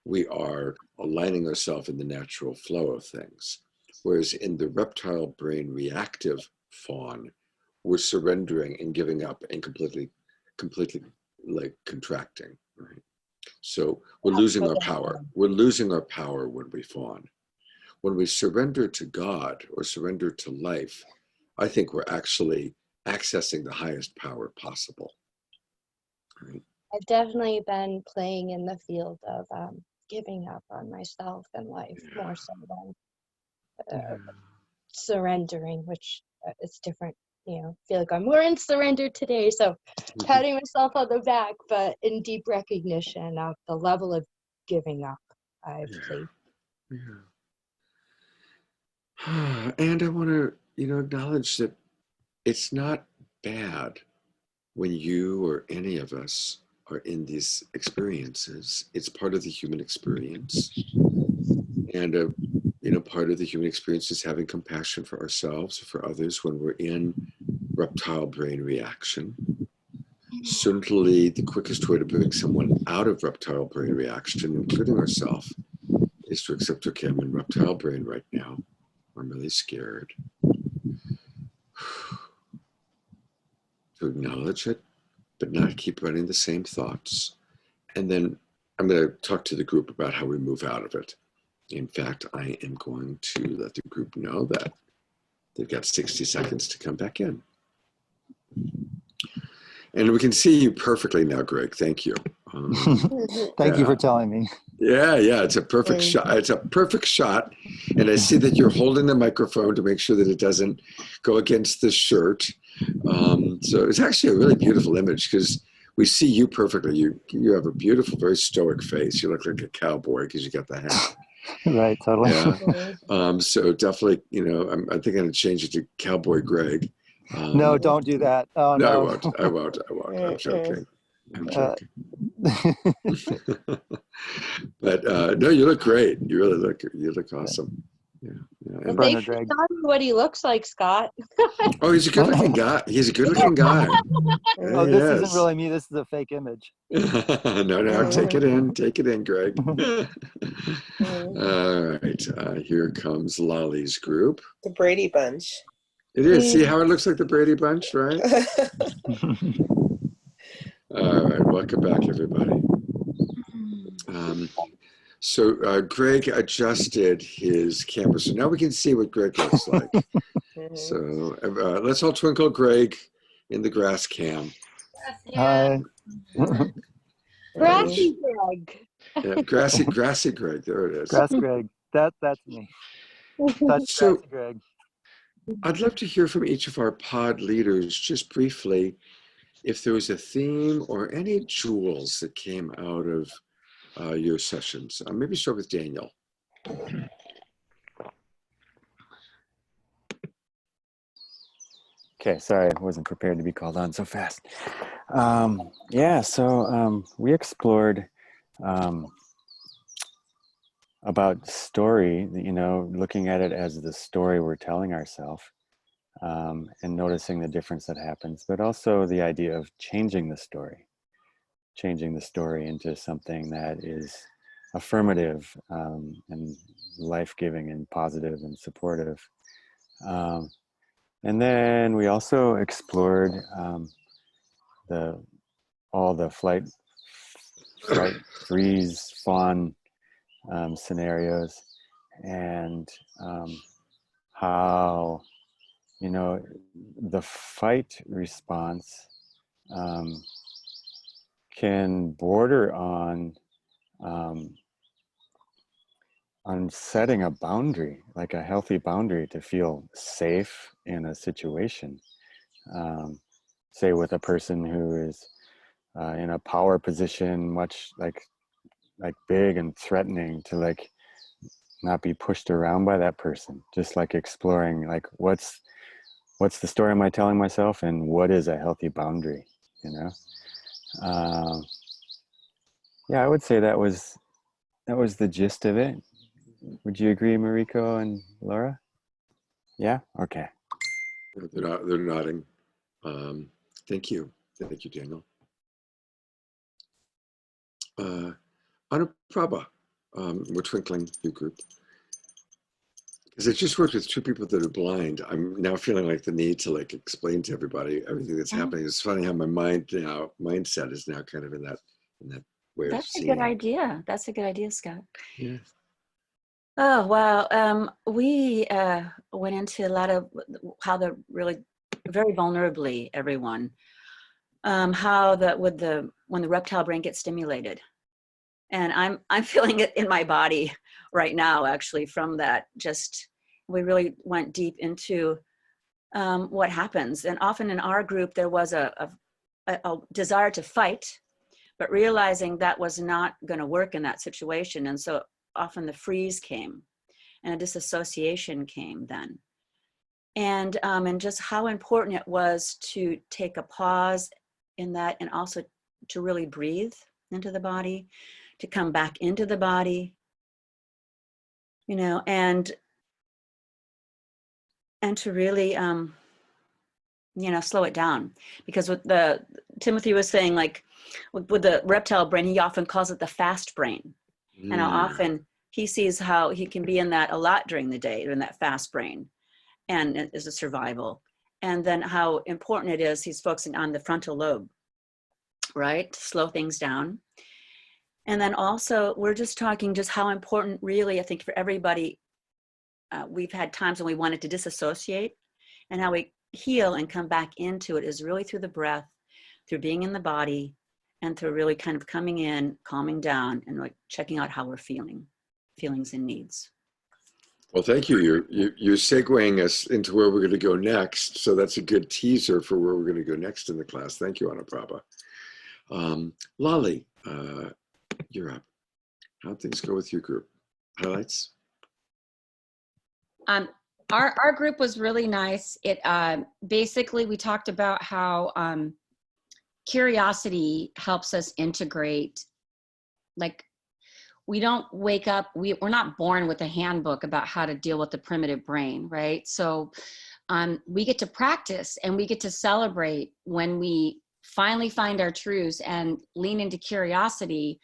Speaker 1: we are aligning ourselves in the natural flow of things. Whereas in the reptile brain reactive fawn, we're surrendering and giving up and completely like contracting, right? So we're losing our power. We're losing our power when we fawn. When we surrender to God or surrender to life, I think we're actually accessing the highest power possible. Right?
Speaker 6: I've definitely been playing in the field of giving up on myself and life more so than surrendering, which is different. You know, feel like I'm more in surrender today. So patting myself on the back, but in deep recognition of the level of giving up I've played.
Speaker 1: Yeah. And I want to, you know, acknowledge that it's not bad when you or any of us are in these experiences. It's part of the human experience. And, you know, part of the human experience is having compassion for ourselves or for others when we're in reptile brain reaction. Certainly, the quickest way to bring someone out of reptile brain reaction, including ourselves, is to accept, okay, I'm in reptile brain right now. I'm really scared. To acknowledge it, but not keep running the same thoughts. And then I'm going to talk to the group about how we move out of it. In fact, I am going to let the group know that they've got 60 seconds to come back in. And we can see you perfectly now, Greg. Thank you.
Speaker 3: Thank you for telling me.
Speaker 1: Yeah, it's a perfect shot. It's a perfect shot. And I see that you're holding the microphone to make sure that it doesn't go against the shirt. So it's actually a really beautiful image because we see you perfectly. You have a beautiful, very stoic face. You look like a cowboy because you got the hat.
Speaker 3: Right, totally.
Speaker 1: Yeah. So definitely, you know, I think I'm going to change it to Cowboy Greg.
Speaker 3: No, don't do that. Oh, no.
Speaker 1: I won't. I'm joking. But no, you look great. You look awesome. Yeah.
Speaker 6: Well, thanks for telling me what he looks like, Scott.
Speaker 1: Oh, he's a good-looking guy. He's a good-looking guy.
Speaker 3: Oh, this isn't really me. This is a fake image.
Speaker 1: No, take it in, Greg. All right, here comes Lolly's group.
Speaker 2: The Brady Bunch.
Speaker 1: It is. See how it looks like the Brady Bunch, right? All right, welcome back, everybody. So Greg adjusted his camera, so now we can see what Greg looks like. So let's all twinkle Greg in the grass cam.
Speaker 3: Hi.
Speaker 6: Grassy Greg.
Speaker 1: Yeah, grassy Greg. There it is.
Speaker 3: Grass Greg. That's me. Touch
Speaker 1: So,
Speaker 3: Grassy Greg.
Speaker 1: I'd love to hear from each of our pod leaders, just briefly, if there was a theme or any jewels that came out of your sessions. Maybe start with Daniel.
Speaker 9: Okay, sorry, I wasn't prepared to be called on so fast. Yeah, so we explored about story, you know, looking at it as the story we're telling ourselves, and noticing the difference that happens, but also the idea of changing the story into something that is affirmative and life-giving and positive and supportive. And then we also explored the all the flight, freeze, fawn scenarios, and how, you know, the fight response can border on setting a boundary, like a healthy boundary, to feel safe in a situation. Say with a person who is in a power position, much like big and threatening, to like not be pushed around by that person. Just like exploring, like what's the story am I telling myself, and what is a healthy boundary, you know? Yeah, I would say that was the gist of it. Would you agree, Mariko and Laura? Yeah? Okay.
Speaker 1: They're nodding. Thank you. Thank you, Daniel. Anuprabha, we're twinkling your group. Because I just worked with two people that are blind. I'm now feeling like the need to like explain to everybody everything that's happening. It's funny how my mindset is now kind of in that way of
Speaker 5: That's a
Speaker 1: seeing.
Speaker 5: good idea. That's a good idea, Scott.
Speaker 1: Yeah.
Speaker 5: Oh, wow. We went into a lot of how the really very vulnerably, everyone, how when the reptile brain gets stimulated. And I'm feeling it in my body right now, actually, from that. Just, we really went deep into what happens. And often in our group, there was a desire to fight, but realizing that was not going to work in that situation. And so often the freeze came and a disassociation came then. And just how important it was to take a pause in that, and also to really breathe into the body, to come back into the body, you know, and to really, you know, slow it down. Because with Timothy was saying, like, with the reptile brain, he often calls it the fast brain. And how often he sees how he can be in that a lot during the day, in that fast brain, and it is a survival. And then how important it is, he's focusing on the frontal lobe, right? To slow things down. And then also, we're just talking just how important, really, I think for everybody, we've had times when we wanted to disassociate, and how we heal and come back into it is really through the breath, through being in the body, and through really kind of coming in, calming down, and like checking out how we're feeling, feelings and needs.
Speaker 1: Well, thank you. You're segueing us into where we're going to go next. So that's a good teaser for where we're going to go next in the class. Thank you, Anuprabha. Lolly, you're up. How'd things go with your group? Highlights?
Speaker 8: Our group was really nice. It basically, we talked about how curiosity helps us integrate. Like, we don't wake up, we're not born with a handbook about how to deal with the primitive brain, right? So we get to practice, and we get to celebrate when we finally find our truths and lean into curiosity,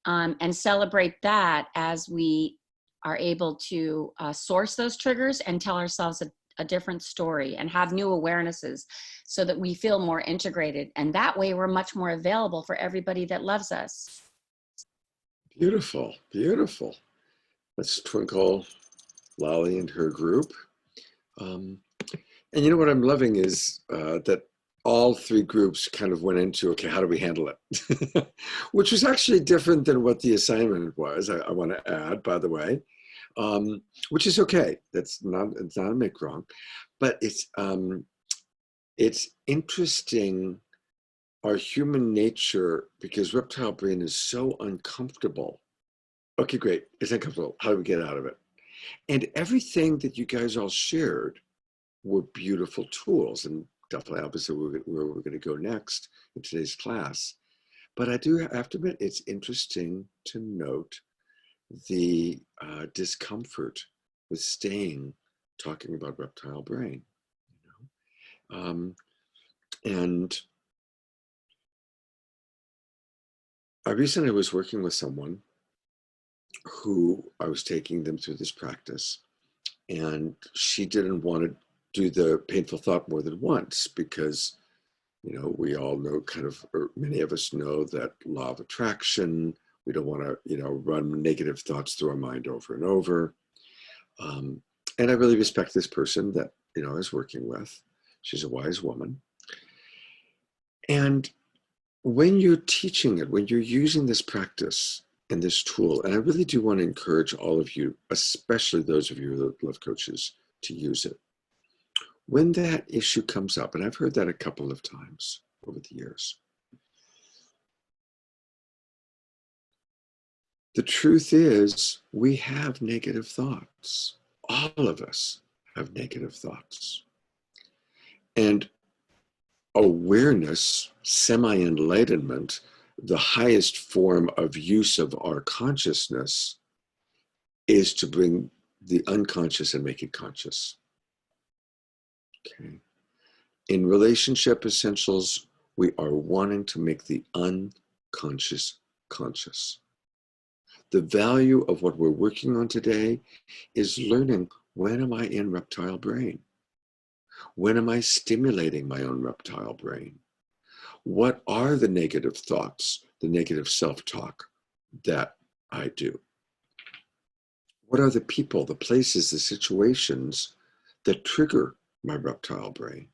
Speaker 8: and celebrate that as we are able to source those triggers and tell ourselves a different story and have new awarenesses, so that we feel more integrated. And that way we're much more available for everybody that loves us.
Speaker 1: Beautiful, beautiful. Let's twinkle Lolly and her group. And you know what I'm loving is that all three groups kind of went into, okay, how do we handle it? Which was actually different than what the assignment was, I want to add, by the way, which is okay. It's not a make wrong, but it's interesting, our human nature, because reptile brain is so uncomfortable. Okay, great. It's uncomfortable. How do we get out of it? And everything that you guys all shared were beautiful tools, and definitely opposite where we're going to go next in today's class. But I do have to admit, it's interesting to note the discomfort with talking about reptile brain. You know? And I recently was working with someone who I was taking them through this practice, and she didn't want to do the painful thought more than once, because You know, we all know or many of us know that law of attraction. We don't want to, run negative thoughts through our mind over and over. And I really respect this person that, I was working with. She's a wise woman. And when you're teaching it, when you're using this practice and this tool, and I really do want to encourage all of you, especially those of you that love coaches, to use it. When that issue comes up, and I've heard that a couple of times over the years, the truth is we have negative thoughts. All of us have negative thoughts. And awareness, semi-enlightenment, the highest form of use of our consciousness is to bring the unconscious and make it conscious. Okay. In relationship essentials, we are wanting to make the unconscious conscious. The value of what we're working on today is learning, when am I in reptile brain? When am I stimulating my own reptile brain? What are the negative thoughts, the negative self-talk that I do? What are the people, the places, the situations that trigger my reptile brain?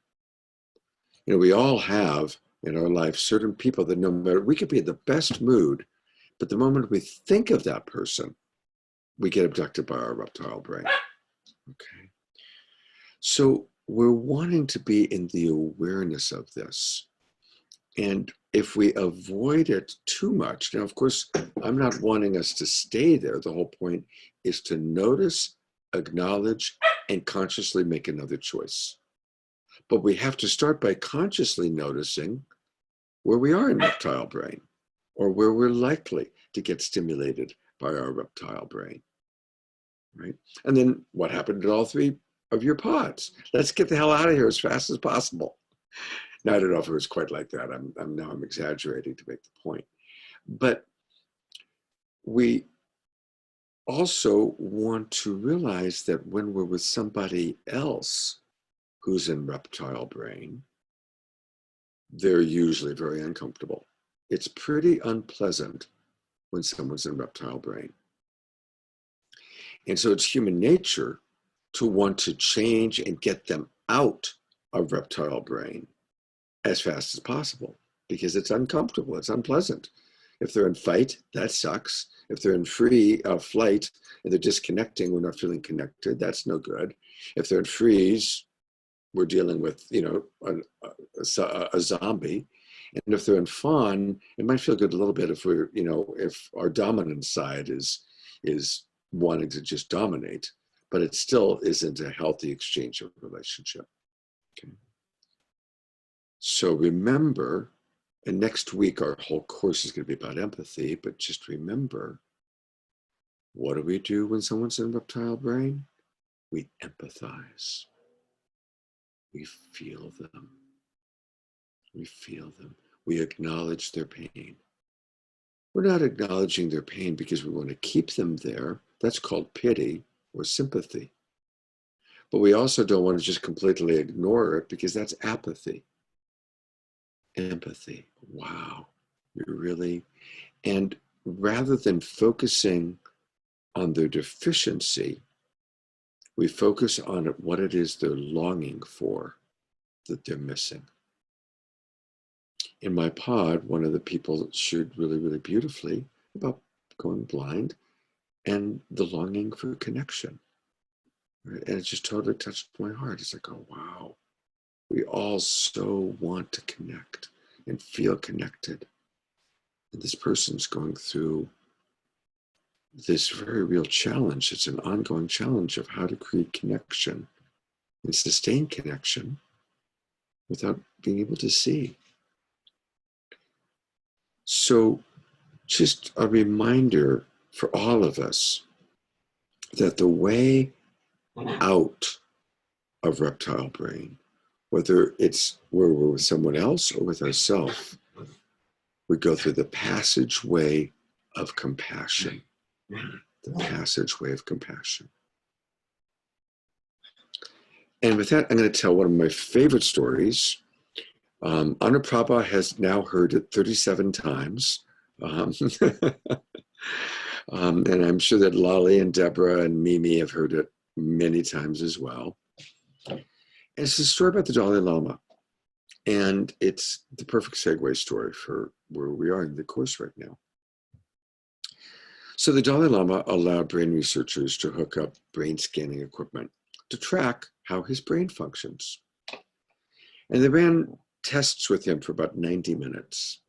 Speaker 1: We all have in our life certain people that no matter, we could be in the best mood, but the moment we think of that person, we get abducted by our reptile brain. Okay. So we're wanting to be in the awareness of this. And if we avoid it too much, now, of course, I'm not wanting us to stay there. The whole point is to notice, acknowledge, and consciously make another choice. But we have to start by consciously noticing where we are in reptile brain, or where we're likely to get stimulated by our reptile brain, right? And then what happened to all three of your pods? Let's get the hell out of here as fast as possible. Now, I don't know if it was quite like that. I'm exaggerating to make the point. But we also want to realize that when we're with somebody else who's in reptile brain, they're usually very uncomfortable. It's pretty unpleasant when someone's in reptile brain. And so it's human nature to want to change and get them out of reptile brain as fast as possible, because it's uncomfortable, it's unpleasant. If they're in fight, that sucks. If they're in flight and they're disconnecting, we're not feeling connected, that's no good. If they're in freeze, we're dealing with, a zombie. And if they're in fawn, it might feel good a little bit if we're, if our dominant side is wanting to just dominate, but it still isn't a healthy exchange of relationship. Okay. So remember, and next week our whole course is going to be about empathy, but just remember, what do we do when someone's in reptile brain? We empathize. We feel them. We feel them. We acknowledge their pain. We're not acknowledging their pain because we want to keep them there. That's called pity or sympathy. But we also don't want to just completely ignore it, because that's apathy. Empathy. Wow. You're really, and rather than focusing on their deficiency, we focus on what it is they're longing for, that they're missing. In my pod, one of the people shared really, really beautifully about going blind and the longing for connection. Right? And it just totally touched my heart. It's like, oh, wow. We all so want to connect and feel connected. And this person's going through this very real challenge. It's an ongoing challenge of how to create connection and sustain connection without being able to see. So just a reminder for all of us that the way out of reptile brain, whether it's where we're with someone else or with ourselves, we go through the passageway of compassion. The passageway of compassion. And with that, I'm going to tell one of my favorite stories Anuprabha has now heard it 37 times. Um, and I'm sure that Lali and Deborah and Mimi have heard it many times as well. And it's a story about the Dalai Lama. And it's the perfect segue story for where we are in the course right now. So the Dalai Lama allowed brain researchers to hook up brain scanning equipment to track how his brain functions. And they ran tests with him for about 90 minutes.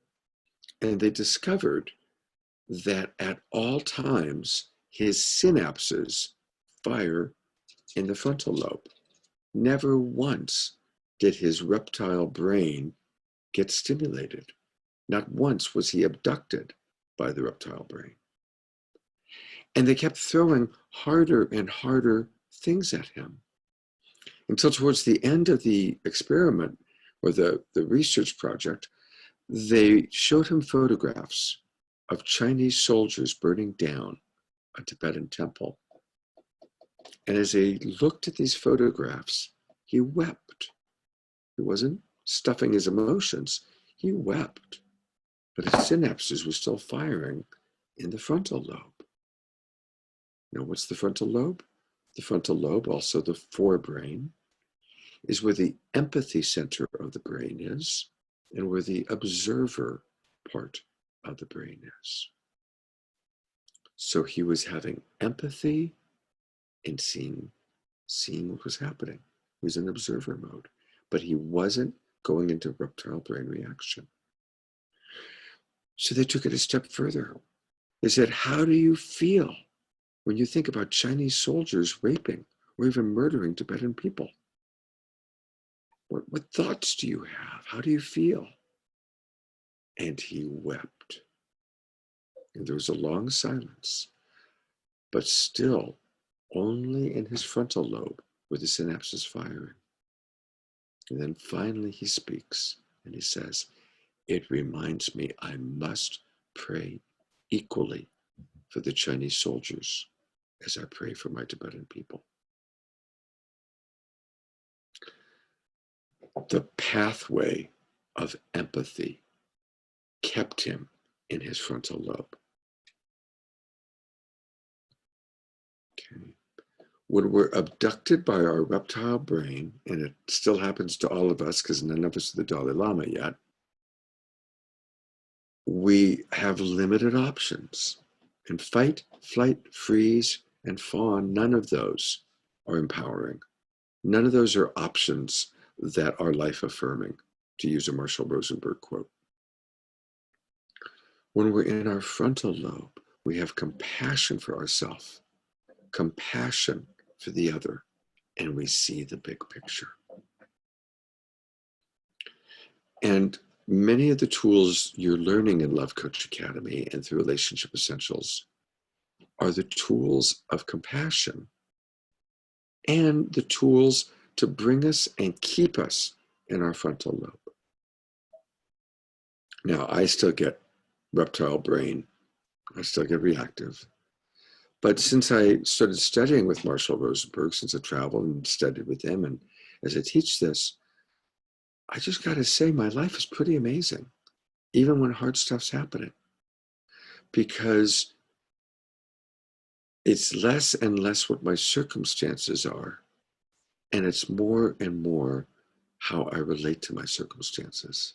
Speaker 1: And they discovered that at all times, his synapses fire in the frontal lobe. Never once did his reptile brain get stimulated. Not once was he abducted by the reptile brain. And they kept throwing harder and harder things at him until towards the end of the experiment or the research project, they showed him photographs of Chinese soldiers burning down a Tibetan temple. And as he looked at these photographs, he wept. He wasn't stuffing his emotions, he wept. But his synapses were still firing in the frontal lobe. Now, what's the frontal lobe? The frontal lobe, also the forebrain, is where the empathy center of the brain is and where the observer part of the brain is. So he was having empathy and seeing what was happening. He was in observer mode, but he wasn't going into reptile brain reaction. So they took it a step further. They said, how do you feel when you think about Chinese soldiers raping or even murdering Tibetan people? What thoughts do you have? How do you feel? And he wept. And there was a long silence, but still only in his frontal lobe were the synapses firing. And then finally he speaks and he says, it reminds me I must pray equally for the Chinese soldiers as I pray for my Tibetan people. The pathway of empathy kept him in his frontal lobe. Okay. When we're abducted by our reptile brain, and it still happens to all of us because none of us are the Dalai Lama yet, we have limited options. And fight, flight, freeze, and fawn, none of those are empowering. None of those are options that are life affirming, to use a Marshall Rosenberg quote. When we're in our frontal lobe, we have compassion for ourselves, compassion for the other, and we see the big picture. And many of the tools you're learning in Love Coach Academy and through Relationship Essentials are the tools of compassion and the tools to bring us and keep us in our frontal lobe. Now, I still get reptile brain. I still get reactive. But since I started studying with Marshall Rosenberg, since I traveled and studied with him, and as I teach this, I just got to say my life is pretty amazing, even when hard stuff's happening. Because it's less and less what my circumstances are, and it's more and more how I relate to my circumstances.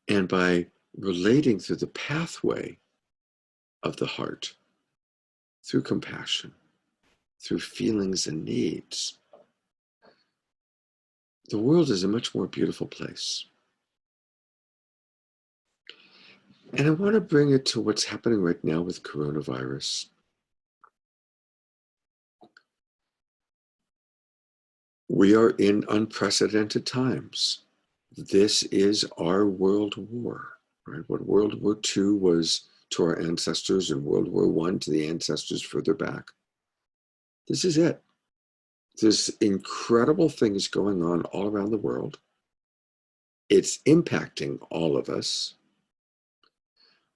Speaker 1: And by relating through the pathway of the heart, through compassion, through feelings and needs, the world is a much more beautiful place. And I want to bring it to what's happening right now with coronavirus. We are in unprecedented times. This is our world war, right? What World War II was to our ancestors and World War I to the ancestors further back. This is it. There's incredible things going on all around the world. It's impacting all of us.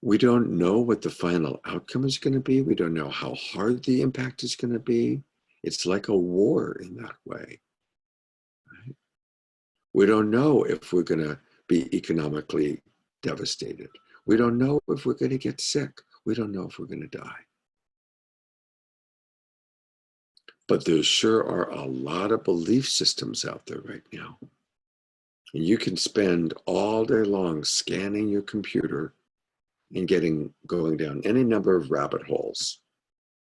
Speaker 1: We don't know what the final outcome is going to be. We don't know how hard the impact is going to be. It's like a war in that way. Right? We don't know if we're going to be economically devastated. We don't know if we're going to get sick. We don't know if we're going to die. But there sure are a lot of belief systems out there right now. And you can spend all day long scanning your computer and going down any number of rabbit holes.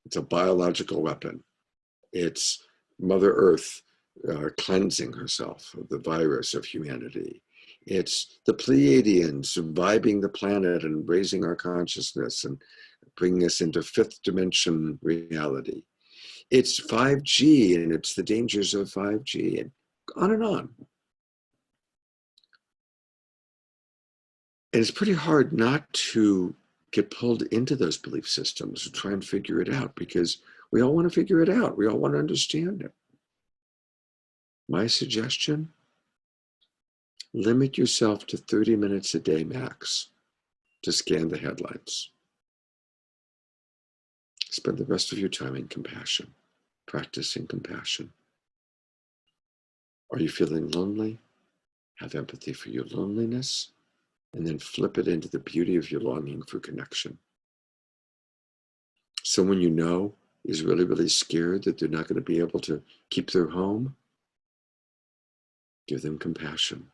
Speaker 1: It's a biological weapon. It's Mother Earth cleansing herself of the virus of humanity. It's the Pleiadians reviving the planet and raising our consciousness and bringing us into fifth dimension reality. It's 5G and it's the dangers of 5G, and on and on. And it's pretty hard not to get pulled into those belief systems and try and figure it out, because we all want to figure it out. We all want to understand it. My suggestion, limit yourself to 30 minutes a day max to scan the headlines. Spend the rest of your time in compassion, practicing compassion. Are you feeling lonely? Have empathy for your loneliness, and then flip it into the beauty of your longing for connection. Someone you know is really, really scared that they're not going to be able to keep their home. Give them compassion.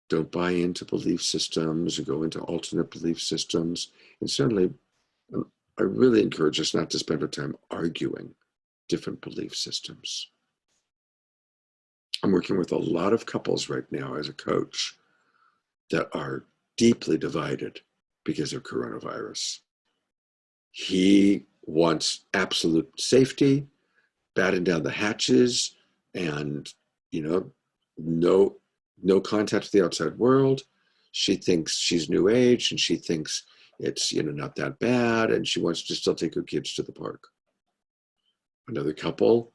Speaker 1: Don't buy into belief systems or go into alternate belief systems. And certainly, I really encourage us not to spend our time arguing different belief systems. I'm working with a lot of couples right now as a coach that are deeply divided because of coronavirus. He wants absolute safety, batten down the hatches, and no contact with the outside world. She thinks she's new age, and she thinks it's not that bad, and she wants to still take her kids to the park. Another couple,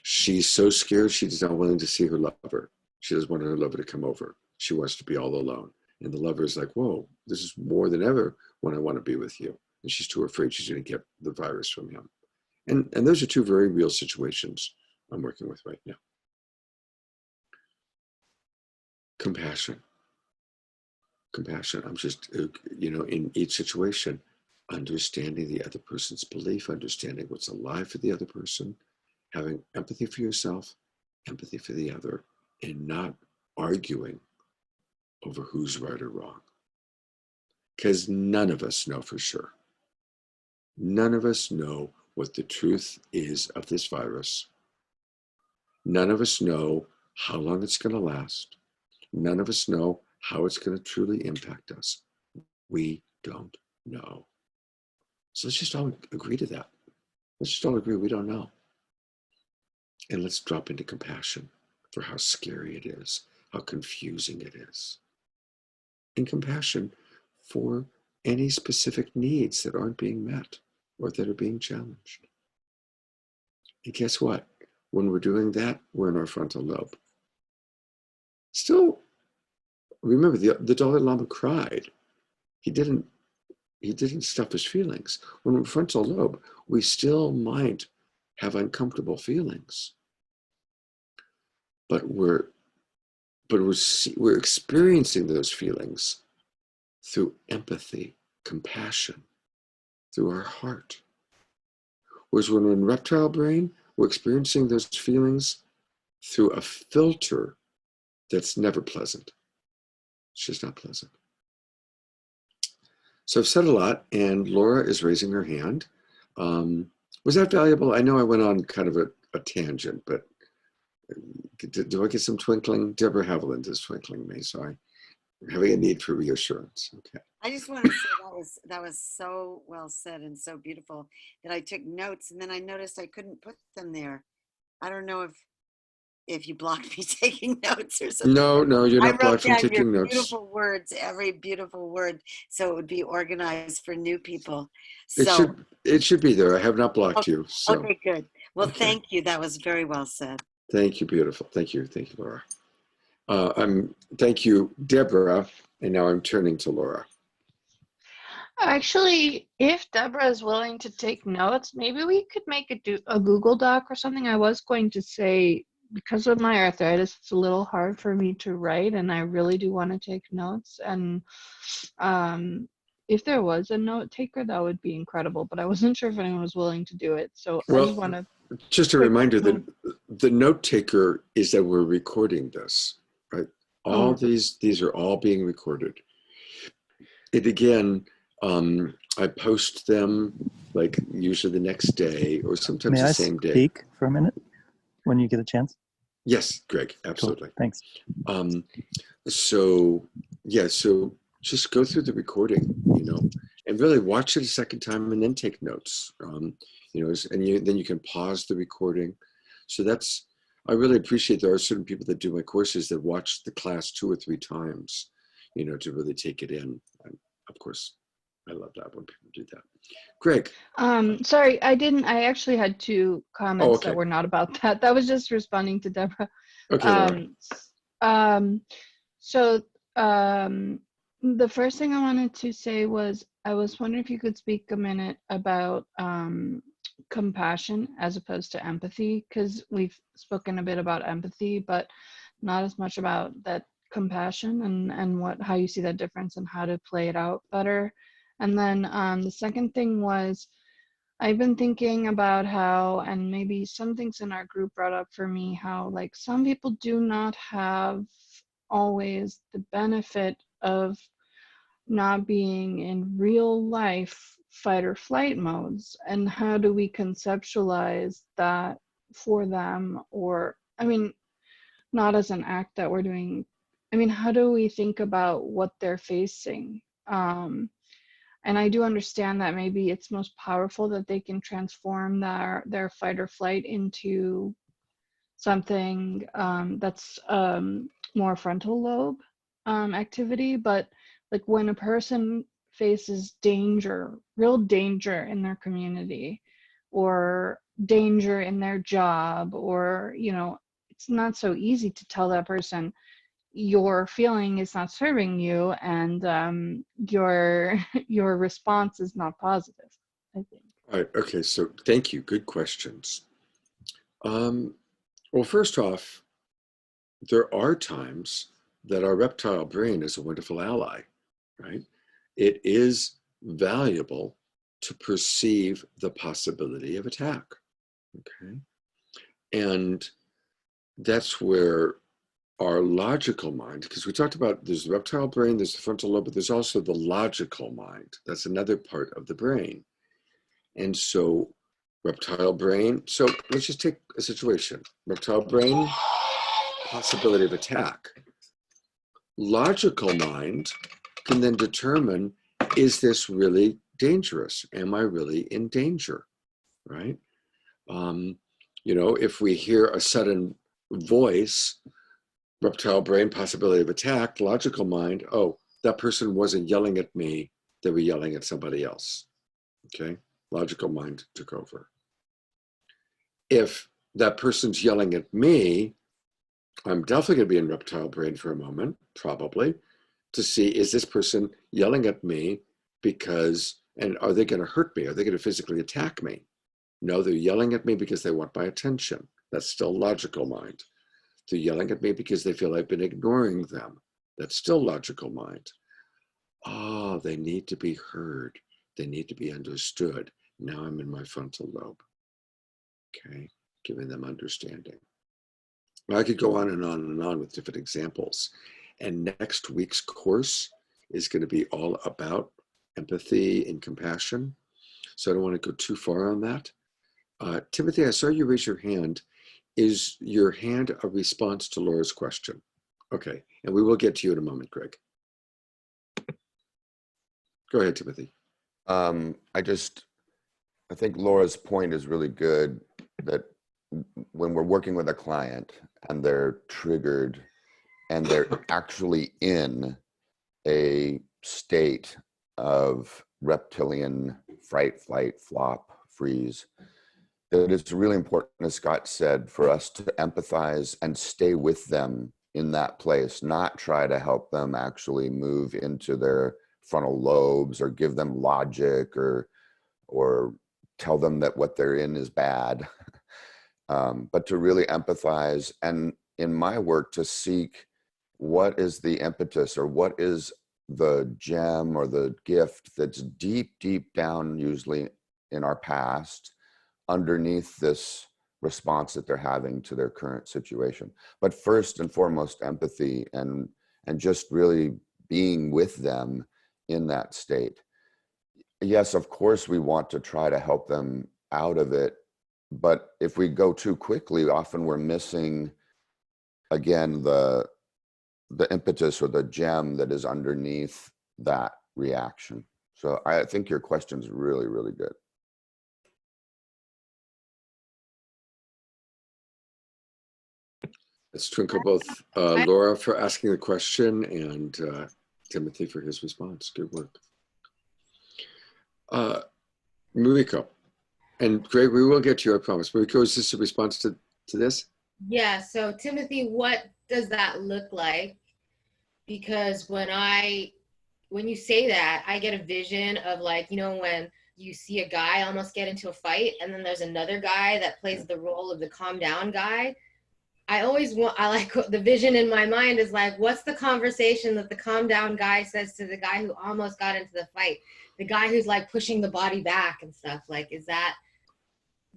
Speaker 1: she's so scared she's not willing to see her lover. She doesn't want her lover to come over. She wants to be all alone. And the lover is like, whoa, this is more than ever when I want to be with you. And she's too afraid she's going to get the virus from him. And those are two very real situations I'm working with right now. Compassion. I'm just, in each situation, understanding the other person's belief, understanding what's alive for the other person, having empathy for yourself, empathy for the other, and not arguing over who's right or wrong. Because none of us know for sure. None of us know what the truth is of this virus. None of us know how long it's going to last. None of us know how it's going to truly impact us. We don't know. So let's just all agree to that. Let's just all agree we don't know. And let's drop into compassion for how scary it is, how confusing it is. And compassion for any specific needs that aren't being met or that are being challenged. And guess what? When we're doing that, we're in our frontal lobe. Still, remember, the Dalai Lama cried. He didn't stuff his feelings. When we're frontal lobe, we still might have uncomfortable feelings. But we're experiencing those feelings through empathy, compassion, through our heart. Whereas when we're in reptile brain, we're experiencing those feelings through a filter that's never pleasant. It's just not pleasant. So I've said a lot, and Laura is raising her hand. Was that valuable? I know I went on kind of a tangent, but do I get some twinkling? Deborah Haviland is twinkling me, so I'm having a need for reassurance. Okay.
Speaker 4: I just want to say that was so well said and so beautiful that I took notes, and then I noticed I couldn't put them there. I don't know if you blocked me taking notes or something.
Speaker 1: No, you're
Speaker 4: I
Speaker 1: not
Speaker 4: wrote
Speaker 1: blocked from
Speaker 4: down
Speaker 1: taking
Speaker 4: your
Speaker 1: notes.
Speaker 4: beautiful words, every beautiful word, so it would be organized for new people. So
Speaker 1: It should be there. I have not blocked you. So
Speaker 4: okay, good. Well,
Speaker 1: okay.
Speaker 4: Thank you. That was very well said.
Speaker 1: Thank you, beautiful. Thank you, Laura. Thank you, Deborah. And now I'm turning to Laura.
Speaker 7: Actually, if Deborah is willing to take notes, maybe we could make a Google Doc or something. I was going to say because of my arthritis, it's a little hard for me to write, and I really do want to take notes. And if there was a note taker, that would be incredible, but I wasn't sure if anyone was willing to do it. So I just want
Speaker 1: Well,
Speaker 7: to
Speaker 1: just a reminder that the note taker is that we're recording this, right? All these are all being recorded. It again, I post them like usually the next day or sometimes
Speaker 3: May
Speaker 1: the
Speaker 3: I
Speaker 1: same day.
Speaker 3: speak for a minute when you get a chance?
Speaker 1: Yes, Greg, absolutely.
Speaker 3: Cool. Thanks.
Speaker 1: So yeah, so just go through the recording, you know, and really watch it a second time and then take notes. You know, and then you can pause the recording. So that's, I really appreciate there are certain people that do my courses that watch the class 2 or 3 times, you know, to really take it in. And of course, I love that when people do that. Greg.
Speaker 7: sorry, I actually had 2 comments
Speaker 1: okay.
Speaker 7: that were not about that. That was just responding to Deborah.
Speaker 1: Okay, Laura.
Speaker 7: So the first thing I wanted to say was, I was wondering if you could speak a minute about compassion as opposed to empathy, because we've spoken a bit about empathy, but not as much about that compassion and how you see that difference and how to play it out better. And then the second thing was, I've been thinking about how, and maybe some things in our group brought up for me, how like some people do not have always the benefit of not being in real life fight or flight modes, and how do we conceptualize that for them? Or, I mean, not as an act that we're doing. I mean, how do we think about what they're facing? And I do understand that maybe it's most powerful that they can transform their fight or flight into something that's more frontal lobe activity. But like when a person faces danger, real danger in their community, or danger in their job, or, you know, it's not so easy to tell that person, your feeling is not serving you, and your your response is not positive, I think.
Speaker 1: All right, okay, so thank you, good questions. Well, first off, there are times that our reptile brain is a wonderful ally, right? It is valuable to perceive the possibility of attack, okay? And that's where our logical mind, because we talked about there's the reptile brain, there's the frontal lobe, but there's also the logical mind. That's another part of the brain. And so reptile brain, so let's just take a situation. Reptile brain, possibility of attack. Logical mind can then determine, is this really dangerous? Am I really in danger, right? You know, if we hear a sudden voice, reptile brain, possibility of attack, logical mind, oh, that person wasn't yelling at me, they were yelling at somebody else, okay? Logical mind took over. If that person's yelling at me, I'm definitely going to be in reptile brain for a moment, probably, to see, is this person yelling at me because, and are they going to hurt me? Are they going to physically attack me? No, they're yelling at me because they want my attention. That's still logical mind. They're yelling at me because they feel I've been ignoring them. That's still logical mind. Oh, they need to be heard. They need to be understood. Now I'm in my frontal lobe. Okay, giving them understanding. I could go on and on and on with different examples. And next week's course is going to be all about empathy and compassion. So I don't want to go too far on that. Timothy, I saw you raise your hand. Is your hand a response to Laura's question? Okay, and we will get to you in a moment, Greg. Go ahead, Timothy.
Speaker 10: I think Laura's point is really good, that when we're working with a client and they're triggered and they're actually in a state of reptilian fright, flight, flop, freeze, that it's really important, as Scott said, for us to empathize and stay with them in that place, not try to help them actually move into their frontal lobes or give them logic or tell them that what they're in is bad. but to really empathize, and in my work to seek what is the impetus, or what is the gem or the gift that's deep, deep down, usually in our past, underneath this response that they're having to their current situation. But first and foremost, empathy, and just really being with them in that state. Yes, of course, we want to try to help them out of it, but if we go too quickly, often we're missing, again, the impetus or the gem that is underneath that reaction. So I think your question's really, really good.
Speaker 1: Let's twinkle both Laura for asking the question and Timothy for his response. Good work. Muriko, and Greg, we will get to your promise. Muriko, is this a response to this?
Speaker 11: Yeah, so Timothy, what does that look like? Because when you say that, I get a vision of, like, you know, when you see a guy almost get into a fight and then there's another guy that plays the role of the calm down guy. I like, the vision in my mind is like, what's the conversation that the calm down guy says to the guy who almost got into the fight? The guy who's like pushing the body back and stuff. Like,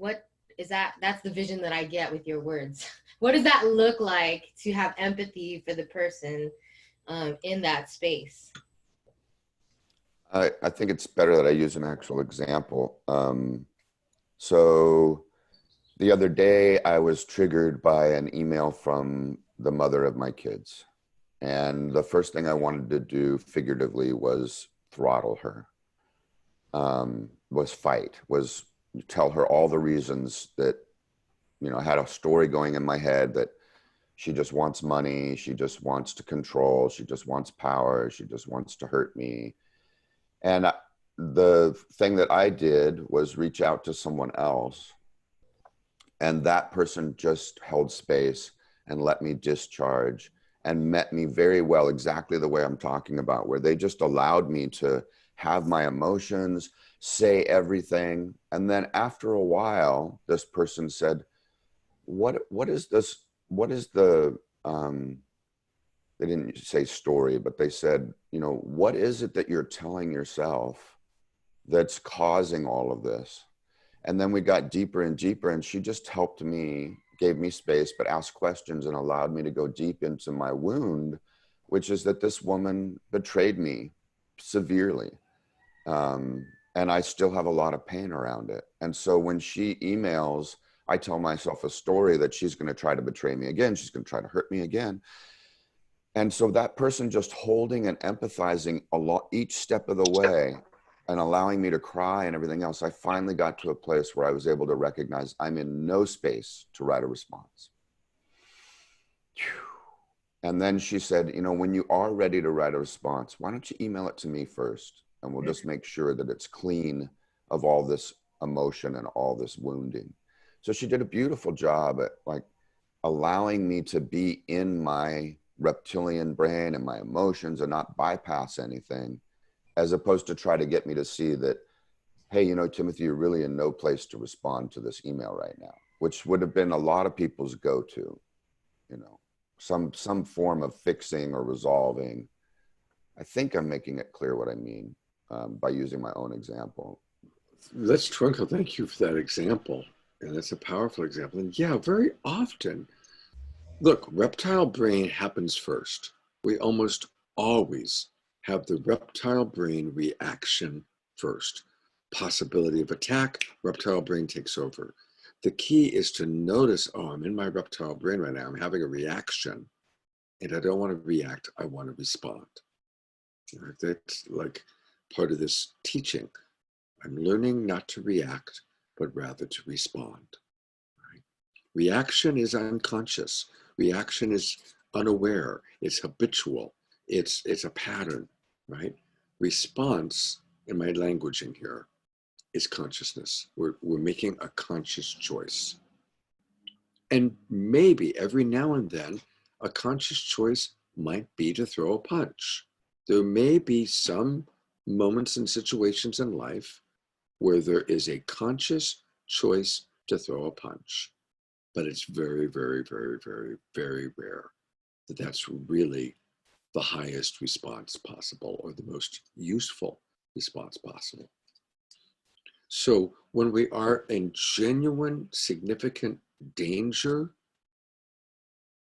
Speaker 11: that's the vision that I get with your words. What does that look like to have empathy for the person in that space?
Speaker 10: I think it's better that I use an actual example. So the other day I was triggered by an email from the mother of my kids. And the first thing I wanted to do figuratively was throttle her, was fight, was tell her all the reasons that, you know, I had a story going in my head that she just wants money, she just wants to control, she just wants power, she just wants to hurt me. And the thing that I did was reach out to someone else, and that person just held space and let me discharge and met me very well, exactly the way I'm talking about, where they just allowed me to have my emotions, say everything. And then after a while, this person said, what is this? What is the, they didn't say story, but they said, you know, what is it that you're telling yourself that's causing all of this? And then we got deeper and deeper, and she just helped me, gave me space, but asked questions and allowed me to go deep into my wound, which is that this woman betrayed me severely. And I still have a lot of pain around it. And so when she emails, I tell myself a story that she's going to try to betray me again. She's going to try to hurt me again. And so that person just holding and empathizing each step of the way and allowing me to cry and everything else, I finally got to a place where I was able to recognize I'm in no space to write a response. And then she said, you know, when you are ready to write a response, why don't you email it to me first? And we'll just make sure that it's clean of all this emotion and all this wounding. So she did a beautiful job at, like, allowing me to be in my reptilian brain and my emotions and not bypass anything, as opposed to try to get me to see that, hey, you know, Timothy, you're really in no place to respond to this email right now, which would have been a lot of people's go-to, you know, some form of fixing or resolving. I think I'm making it clear what I mean by using my own example.
Speaker 1: Let's twinkle. Thank you for that example. And that's a powerful example. And yeah, very often, look, reptile brain happens first. We almost always have the reptile brain reaction first. Possibility of attack, reptile brain takes over. The key is to notice, oh, I'm in my reptile brain right now. I'm having a reaction, and I don't want to react. I want to respond. That's like part of this teaching. I'm learning not to react, but rather to respond. Right? Reaction is unconscious. Reaction is unaware. It's habitual. It's a pattern, right? Response, in my language in here, is consciousness. We're making a conscious choice. And maybe every now and then, a conscious choice might be to throw a punch. There may be some moments and situations in life where there is a conscious choice to throw a punch. but it's very, very, very, very, very rare that that's really the highest response possible or the most useful response possible. So when we are in genuine, significant danger,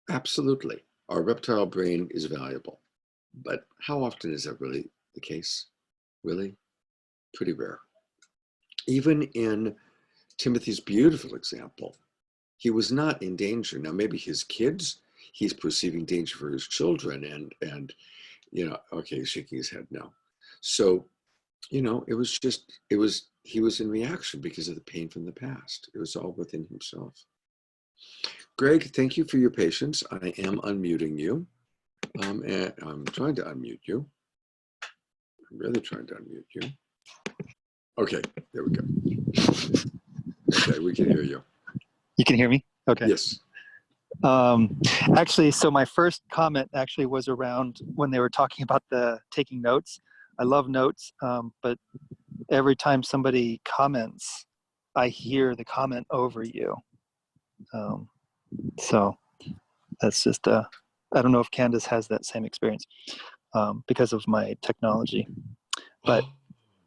Speaker 1: absolutely, our reptile brain is valuable. But how often is that really the case? Really? Pretty rare. Even in Timothy's beautiful example, he was not in danger. Now, maybe his kids, he's perceiving danger for his children and you know, okay, he's shaking his head no. So, you know, he was in reaction because of the pain from the past. It was all within himself. Greg, thank you for your patience. I am unmuting you. And I'm trying to unmute you. I'm really trying to unmute you. Okay, there we go. Okay, we can hear you.
Speaker 3: You can hear me? Okay.
Speaker 1: Yes.
Speaker 3: Actually, so my first comment actually was around when they were talking about the taking notes. I love notes, but every time somebody comments, I hear the comment over you. So that's just, I don't know if Candace has that same experience because of my technology. But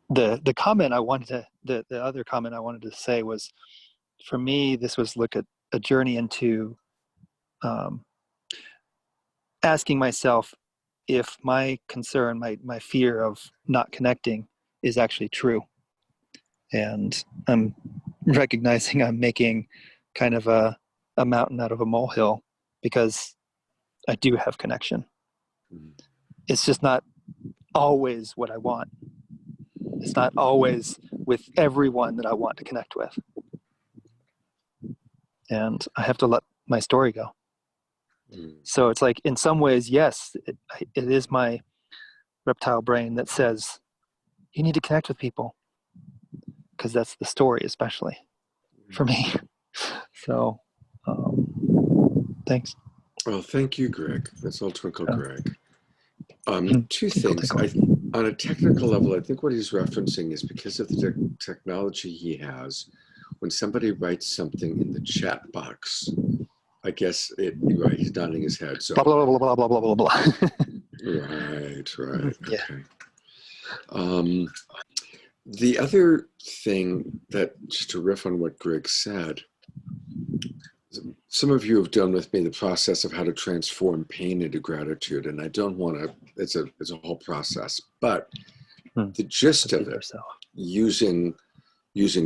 Speaker 3: the comment I wanted to, the other comment I wanted to say was, for me, this was look at a journey into asking myself if my concern, my fear of not connecting is actually true. And I'm recognizing I'm making kind of a mountain out of a molehill because I do have connection. It's just not always what I want. It's not always with everyone that I want to connect with. And I have to let my story go. So it's like, in some ways, yes, it is my reptile brain that says, you need to connect with people, because that's the story, especially for me. So thanks.
Speaker 1: Well, thank you, Greg. That's all Twinkle Greg. Two
Speaker 3: Twinkle,
Speaker 1: things.
Speaker 3: twinkle.
Speaker 1: On a technical level, I think what he's referencing is because of the technology he has, when somebody writes something in the chat box, I guess right, he's nodding his head. So
Speaker 3: Blah, blah, blah, blah, blah, blah, blah, blah.
Speaker 1: right,
Speaker 3: Yeah.
Speaker 1: okay. The other thing that, just to riff on what Greg said, some of you have done with me the process of how to transform pain into gratitude, and I don't want to, it's a whole process, but the gist of it, using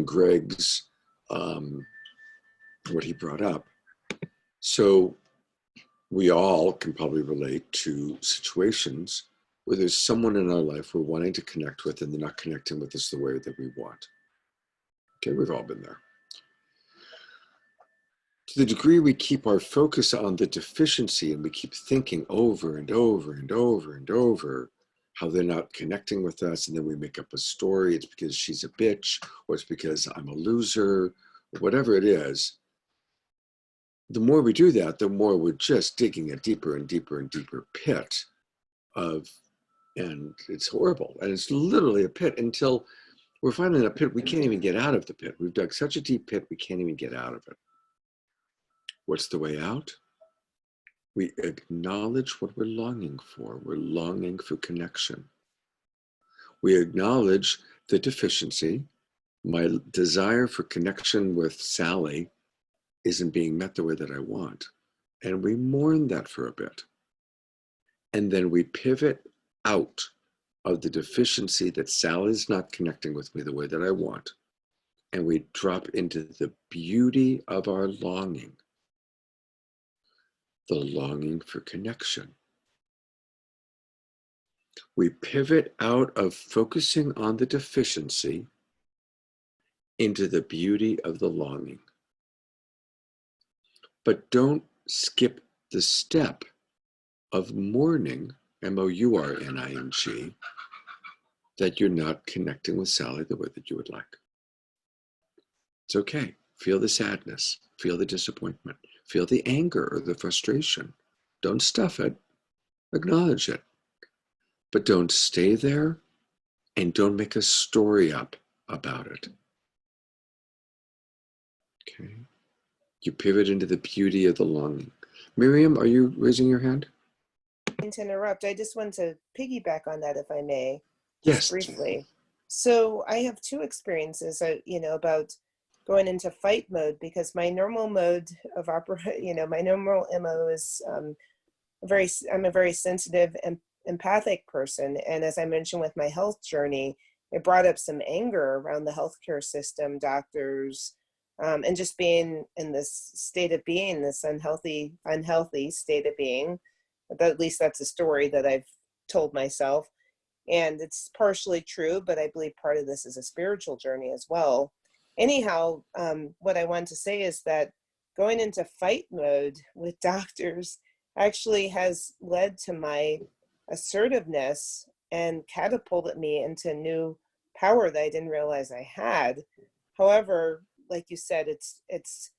Speaker 1: Greg's, what he brought up. So we all can probably relate to situations where there's someone in our life we're wanting to connect with and they're not connecting with us the way that we want. Okay, we've all been there. To the degree we keep our focus on the deficiency and we keep thinking over and over and over and over how they're not connecting with us, and then we make up a story, it's because she's a bitch, or it's because I'm a loser, or whatever it is, the more we do that, the more we're just digging a deeper and deeper and deeper pit of, and it's horrible. And it's literally a pit until we're finally in a pit we can't even get out of the pit. We've dug such a deep pit, we can't even get out of it. What's the way out? We acknowledge what we're longing for. We're longing for connection. We acknowledge the deficiency. My desire for connection with Sally isn't being met the way that I want. And we mourn that for a bit. And then we pivot out of the deficiency that Sally's not connecting with me the way that I want. And we drop into the beauty of our longing, the longing for connection. We pivot out of focusing on the deficiency into the beauty of the longing. But don't skip the step of mourning, M-O-U-R-N-I-N-G, that you're not connecting with Sally the way that you would like. It's okay. Feel the sadness, feel the disappointment, feel the anger or the frustration. Don't stuff it, acknowledge it. But don't stay there and don't make a story up about it. Okay. You pivot into the beauty of the longing. Miriam, are you raising your hand?
Speaker 2: To interrupt, I just want to piggyback on that, if I may,
Speaker 1: Yes.
Speaker 2: just briefly. So I have two experiences, about going into fight mode, because my normal mode of my normal MO is I'm a very sensitive and empathic person. And as I mentioned with my health journey, it brought up some anger around the healthcare system, doctors, and just being in this state of being, this unhealthy state of being. But at least that's a story that I've told myself. And it's partially true, but I believe part of this is a spiritual journey as well. Anyhow, what I want to say is that going into fight mode with doctors actually has led to my assertiveness and catapulted me into new power that I didn't realize I had. However, like you said, it's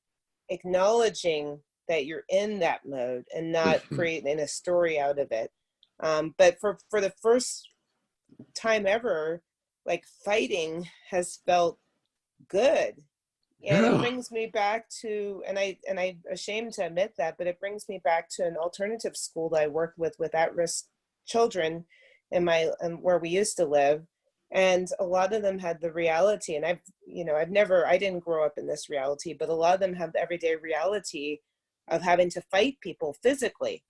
Speaker 2: acknowledging that you're in that mode and not creating a story out of it. But for the first time ever, like, fighting has felt good. And it brings me back to, and I'm ashamed to admit that, but it brings me back to an alternative school that I worked with at-risk children where we used to live. And a lot of them had the reality, and I didn't grow up in this reality, but a lot of them have the everyday reality of having to fight people physically.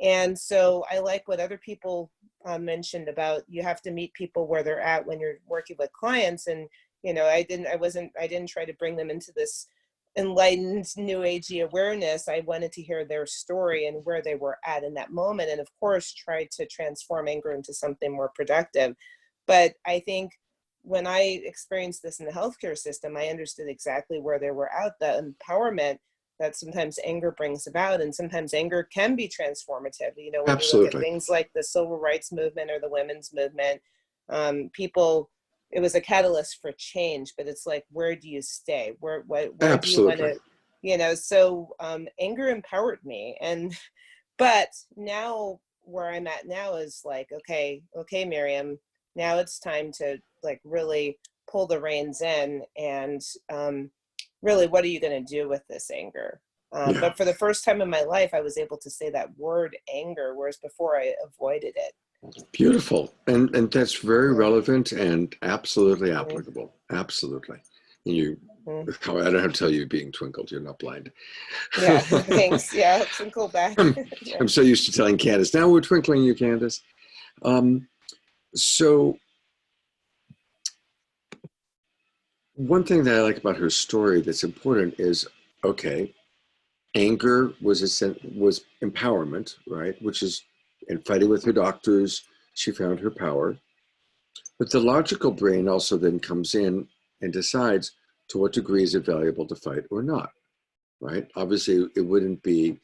Speaker 2: And so I like what other people mentioned about, you have to meet people where they're at when you're working with clients. And I didn't try to bring them into this enlightened new agey awareness. I wanted to hear their story and where they were at in that moment, and of course tried to transform anger into something more productive. But I think when I experienced this in the healthcare system, I understood exactly where they were at, the empowerment that sometimes anger brings about. And sometimes anger can be transformative. When you look at things like the civil rights movement or the women's movement, it was a catalyst for change, but it's like, where do you stay? Where do you want to, so anger empowered me. But now where I'm at now is like, okay, Miriam, now it's time to like really pull the reins in and really, what are you going to do with this anger? But for the first time in my life, I was able to say that word anger, whereas before I avoided it.
Speaker 1: Beautiful. And that's very relevant and absolutely applicable. Absolutely. And I don't have to tell you being twinkled, you're not blind.
Speaker 2: Yeah, thanks. Yeah, twinkle back.
Speaker 1: I'm so used to telling Candace, now we're twinkling you, Candace. So one thing that I like about her story that's important is, okay, anger was empowerment, right? Which is, in fighting with her doctors, she found her power. But the logical brain also then comes in and decides to what degree is it valuable to fight or not, right? Obviously, it wouldn't be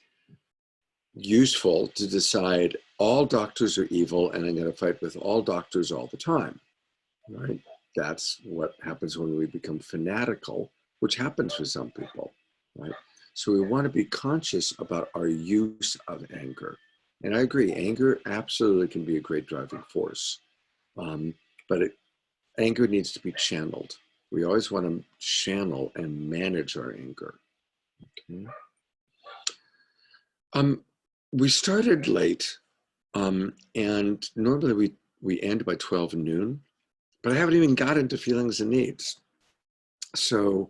Speaker 1: useful to decide all doctors are evil and I'm going to fight with all doctors all the time, right? That's what happens when we become fanatical, which happens for some people, right? So we want to be conscious about our use of anger. And I agree, anger absolutely can be a great driving force, but anger needs to be channeled. We always want to channel and manage our anger. Okay. We started late, and normally we end by 12 noon, but I haven't even got into feelings and needs. So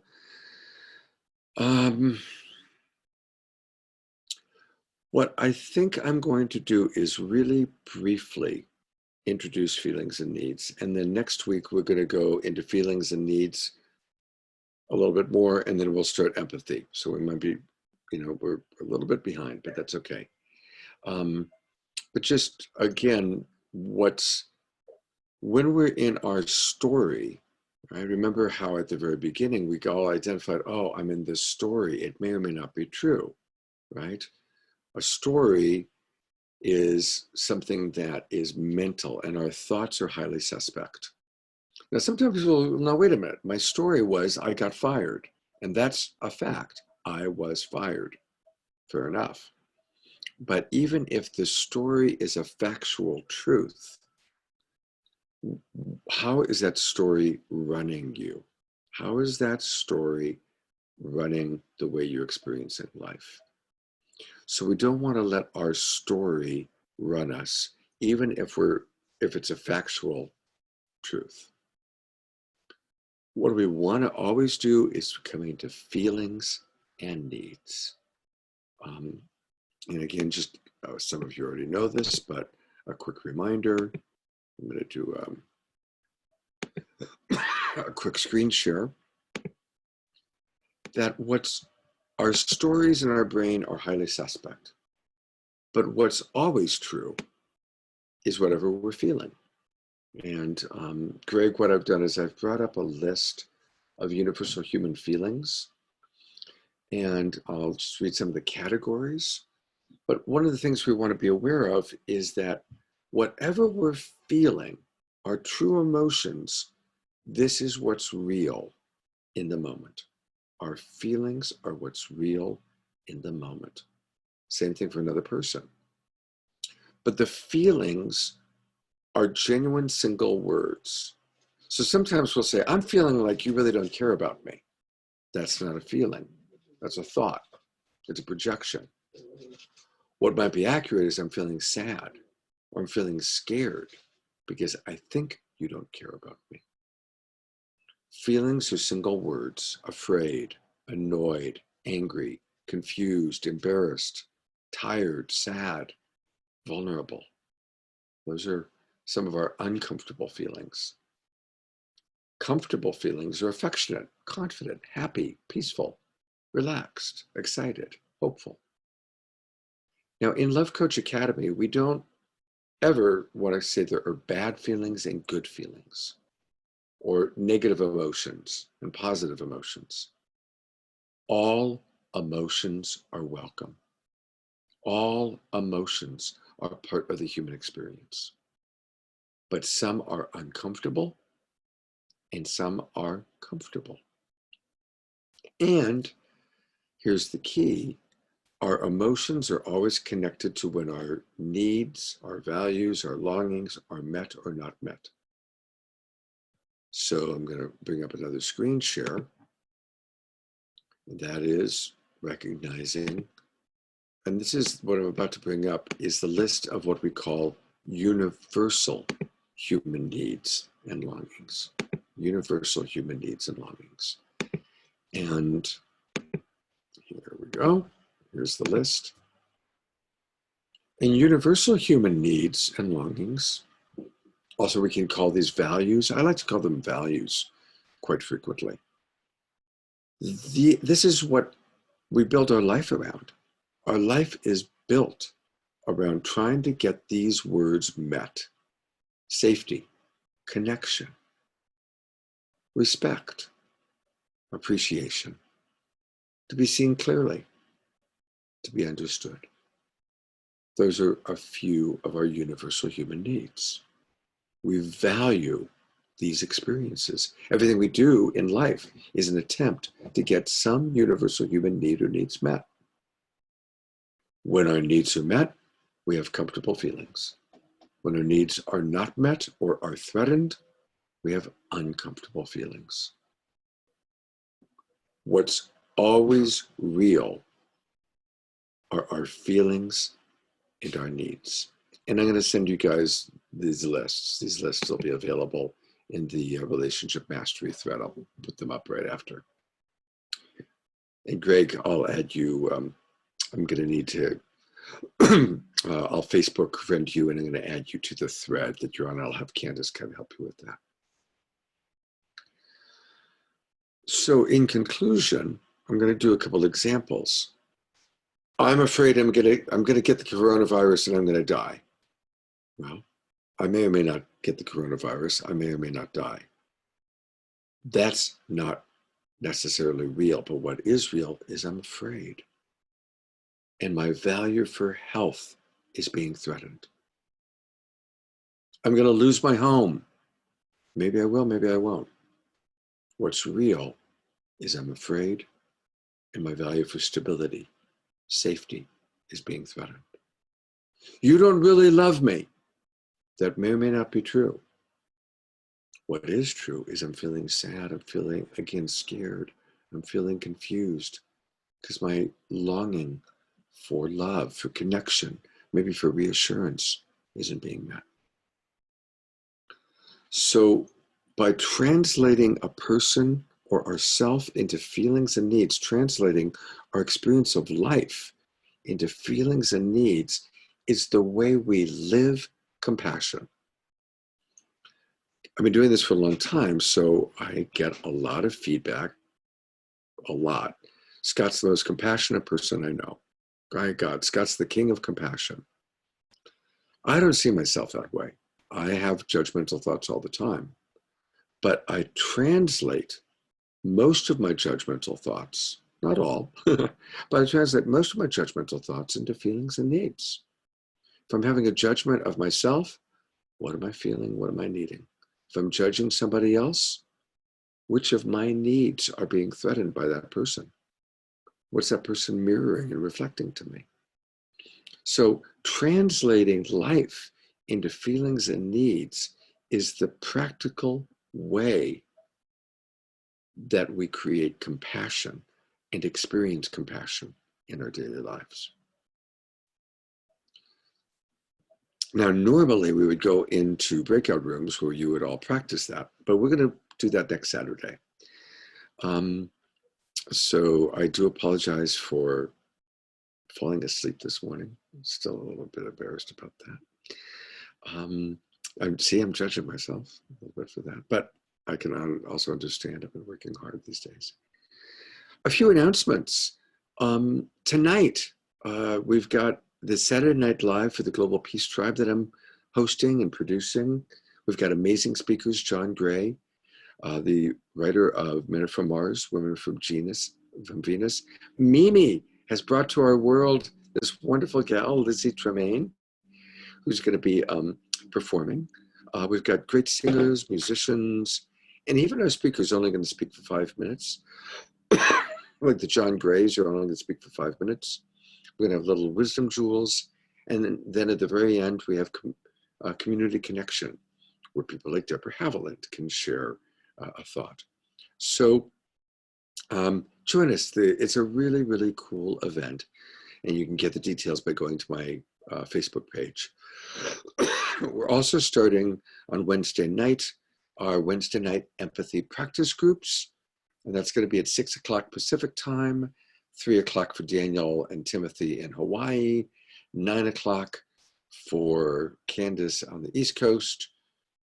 Speaker 1: what I think I'm going to do is really briefly introduce feelings and needs. And then next week, we're going to go into feelings and needs a little bit more, and then we'll start empathy. So we might be, we're a little bit behind, but that's okay. But just again, when we're in our story, right? Remember how at the very beginning, we all identified, oh, I'm in this story. It may or may not be true, right? A story is something that is mental, and our thoughts are highly suspect. Now, sometimes people will, no, wait a minute. My story was I got fired, and that's a fact. I was fired. Fair enough. But even if the story is a factual truth, how is that story running you? How is that story running the way you're experiencing life. So we don't want to let our story run us, even if it's a factual truth. What we want to always do is come into feelings and needs. And again, just some of you already know this, but a quick reminder. I'm going to do a quick screen share. That our stories in our brain are highly suspect. But what's always true is whatever we're feeling. And Greg, what I've done is I've brought up a list of universal human feelings. And I'll just read some of the categories. But one of the things we want to be aware of is that whatever we're feeling, our true emotions, this is what's real in the moment. Our feelings are what's real in the moment. Same thing for another person. But the feelings are genuine single words. So sometimes we'll say, I'm feeling like you really don't care about me. That's not a feeling. That's a thought. It's a projection. What might be accurate is I'm feeling sad or I'm feeling scared because I think you don't care about me. Feelings are single words: afraid, annoyed, angry, confused, embarrassed, tired, sad, vulnerable. Those are some of our uncomfortable feelings. Comfortable feelings are affectionate, confident, happy, peaceful, relaxed, excited, hopeful. Now, in Love Coach Academy, we don't ever want to say there are bad feelings and good feelings, or negative emotions and positive emotions. All emotions are welcome. All emotions are part of the human experience. But some are uncomfortable and some are comfortable. And here's the key: our emotions are always connected to when our needs, our values, our longings are met or not met. So I'm going to bring up another screen share. That is recognizing, and this is what I'm about to bring up, is the list of what we call universal human needs and longings. Universal human needs and longings. And here we go. Here's the list. And universal human needs and longings, also we can call these values. I like to call them values quite frequently. This is what we build our life around. Our life is built around trying to get these words met: safety, connection, respect, appreciation, to be seen clearly, to be understood. Those are a few of our universal human needs. We value these experiences. Everything we do in life is an attempt to get some universal human need or needs met. When our needs are met, we have comfortable feelings. When our needs are not met or are threatened, we have uncomfortable feelings. What's always real are our feelings and our needs. And I'm going to send you guys these lists. These lists will be available in the Relationship Mastery thread. I'll put them up right after. And Greg, I'll add you. I'm going to need to, I'll Facebook friend you, and I'm going to add you to the thread that you're on. I'll have Candace kind of help you with that. So in conclusion, I'm going to do a couple examples. I'm afraid I'm going to get the coronavirus and I'm going to die. Well, I may or may not get the coronavirus. I may or may not die. That's not necessarily real, but what is real is I'm afraid. And my value for health is being threatened. I'm going to lose my home. Maybe I will, maybe I won't. What's real is I'm afraid, and my value for stability, safety, is being threatened. You don't really love me. That may or may not be true. What is true is I'm feeling sad. I'm feeling, again, scared. I'm feeling confused because my longing for love, for connection, maybe for reassurance isn't being met. So by translating a person or ourself into feelings and needs, translating our experience of life into feelings and needs is the way we live compassion. I've been doing this for a long time, so I get a lot of feedback, a lot. Scott's the most compassionate person I know. My God, Scott's the king of compassion. I don't see myself that way. I have judgmental thoughts all the time, but I translate most of my judgmental thoughts, not all, but I translate most of my judgmental thoughts into feelings and needs. If I'm having a judgment of myself, what am I feeling? What am I needing? If I'm judging somebody else, which of my needs are being threatened by that person? What's that person mirroring and reflecting to me? So translating life into feelings and needs is the practical way that we create compassion and experience compassion in our daily lives. Now, normally we would go into breakout rooms where you would all practice that, but we're going to do that next Saturday. So I do apologize for falling asleep this morning. I'm still a little bit embarrassed about that. I'm judging myself a little bit for that, but I can also understand I've been working hard these days. A few announcements. Tonight, we've got the Saturday Night Live for the Global Peace Tribe that I'm hosting and producing. We've got amazing speakers, John Gray, the writer of Men Are From Mars, Women Are From Venus. Mimi has brought to our world this wonderful gal, Lizzie Tremaine, who's going to be performing. We've got great singers, musicians, and even our speakers are only going to speak for 5 minutes. Like the John Grays are only going to speak for 5 minutes. We're going to have little wisdom jewels. And then at the very end, we have community connection, where people like Deborah Haviland can share a thought. So join us. It's a really, really cool event. And you can get the details by going to my Facebook page. We're also starting on Wednesday night, our Wednesday night empathy practice groups. And that's going to be at 6 o'clock Pacific time, 3 o'clock for Daniel and Timothy in Hawaii, 9 o'clock for Candace on the East Coast.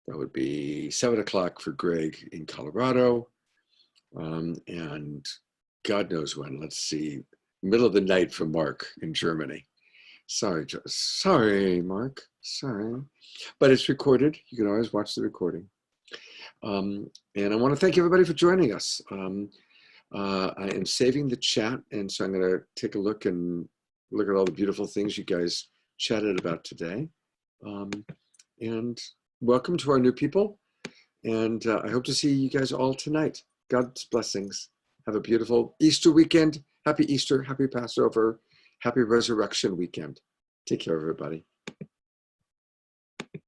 Speaker 1: That would be 7 o'clock for Greg in Colorado. And God knows when, let's see, middle of the night for Mark in Germany. Sorry, Mark, sorry. But it's recorded. You can always watch the recording. And I want to thank everybody for joining us. I am saving the chat, and so I'm going to take a look at all the beautiful things you guys chatted about today. And welcome to our new people. And I hope to see you guys all tonight. God's blessings. Have a beautiful Easter weekend. Happy Easter, happy Passover, happy Resurrection weekend. Take care, everybody.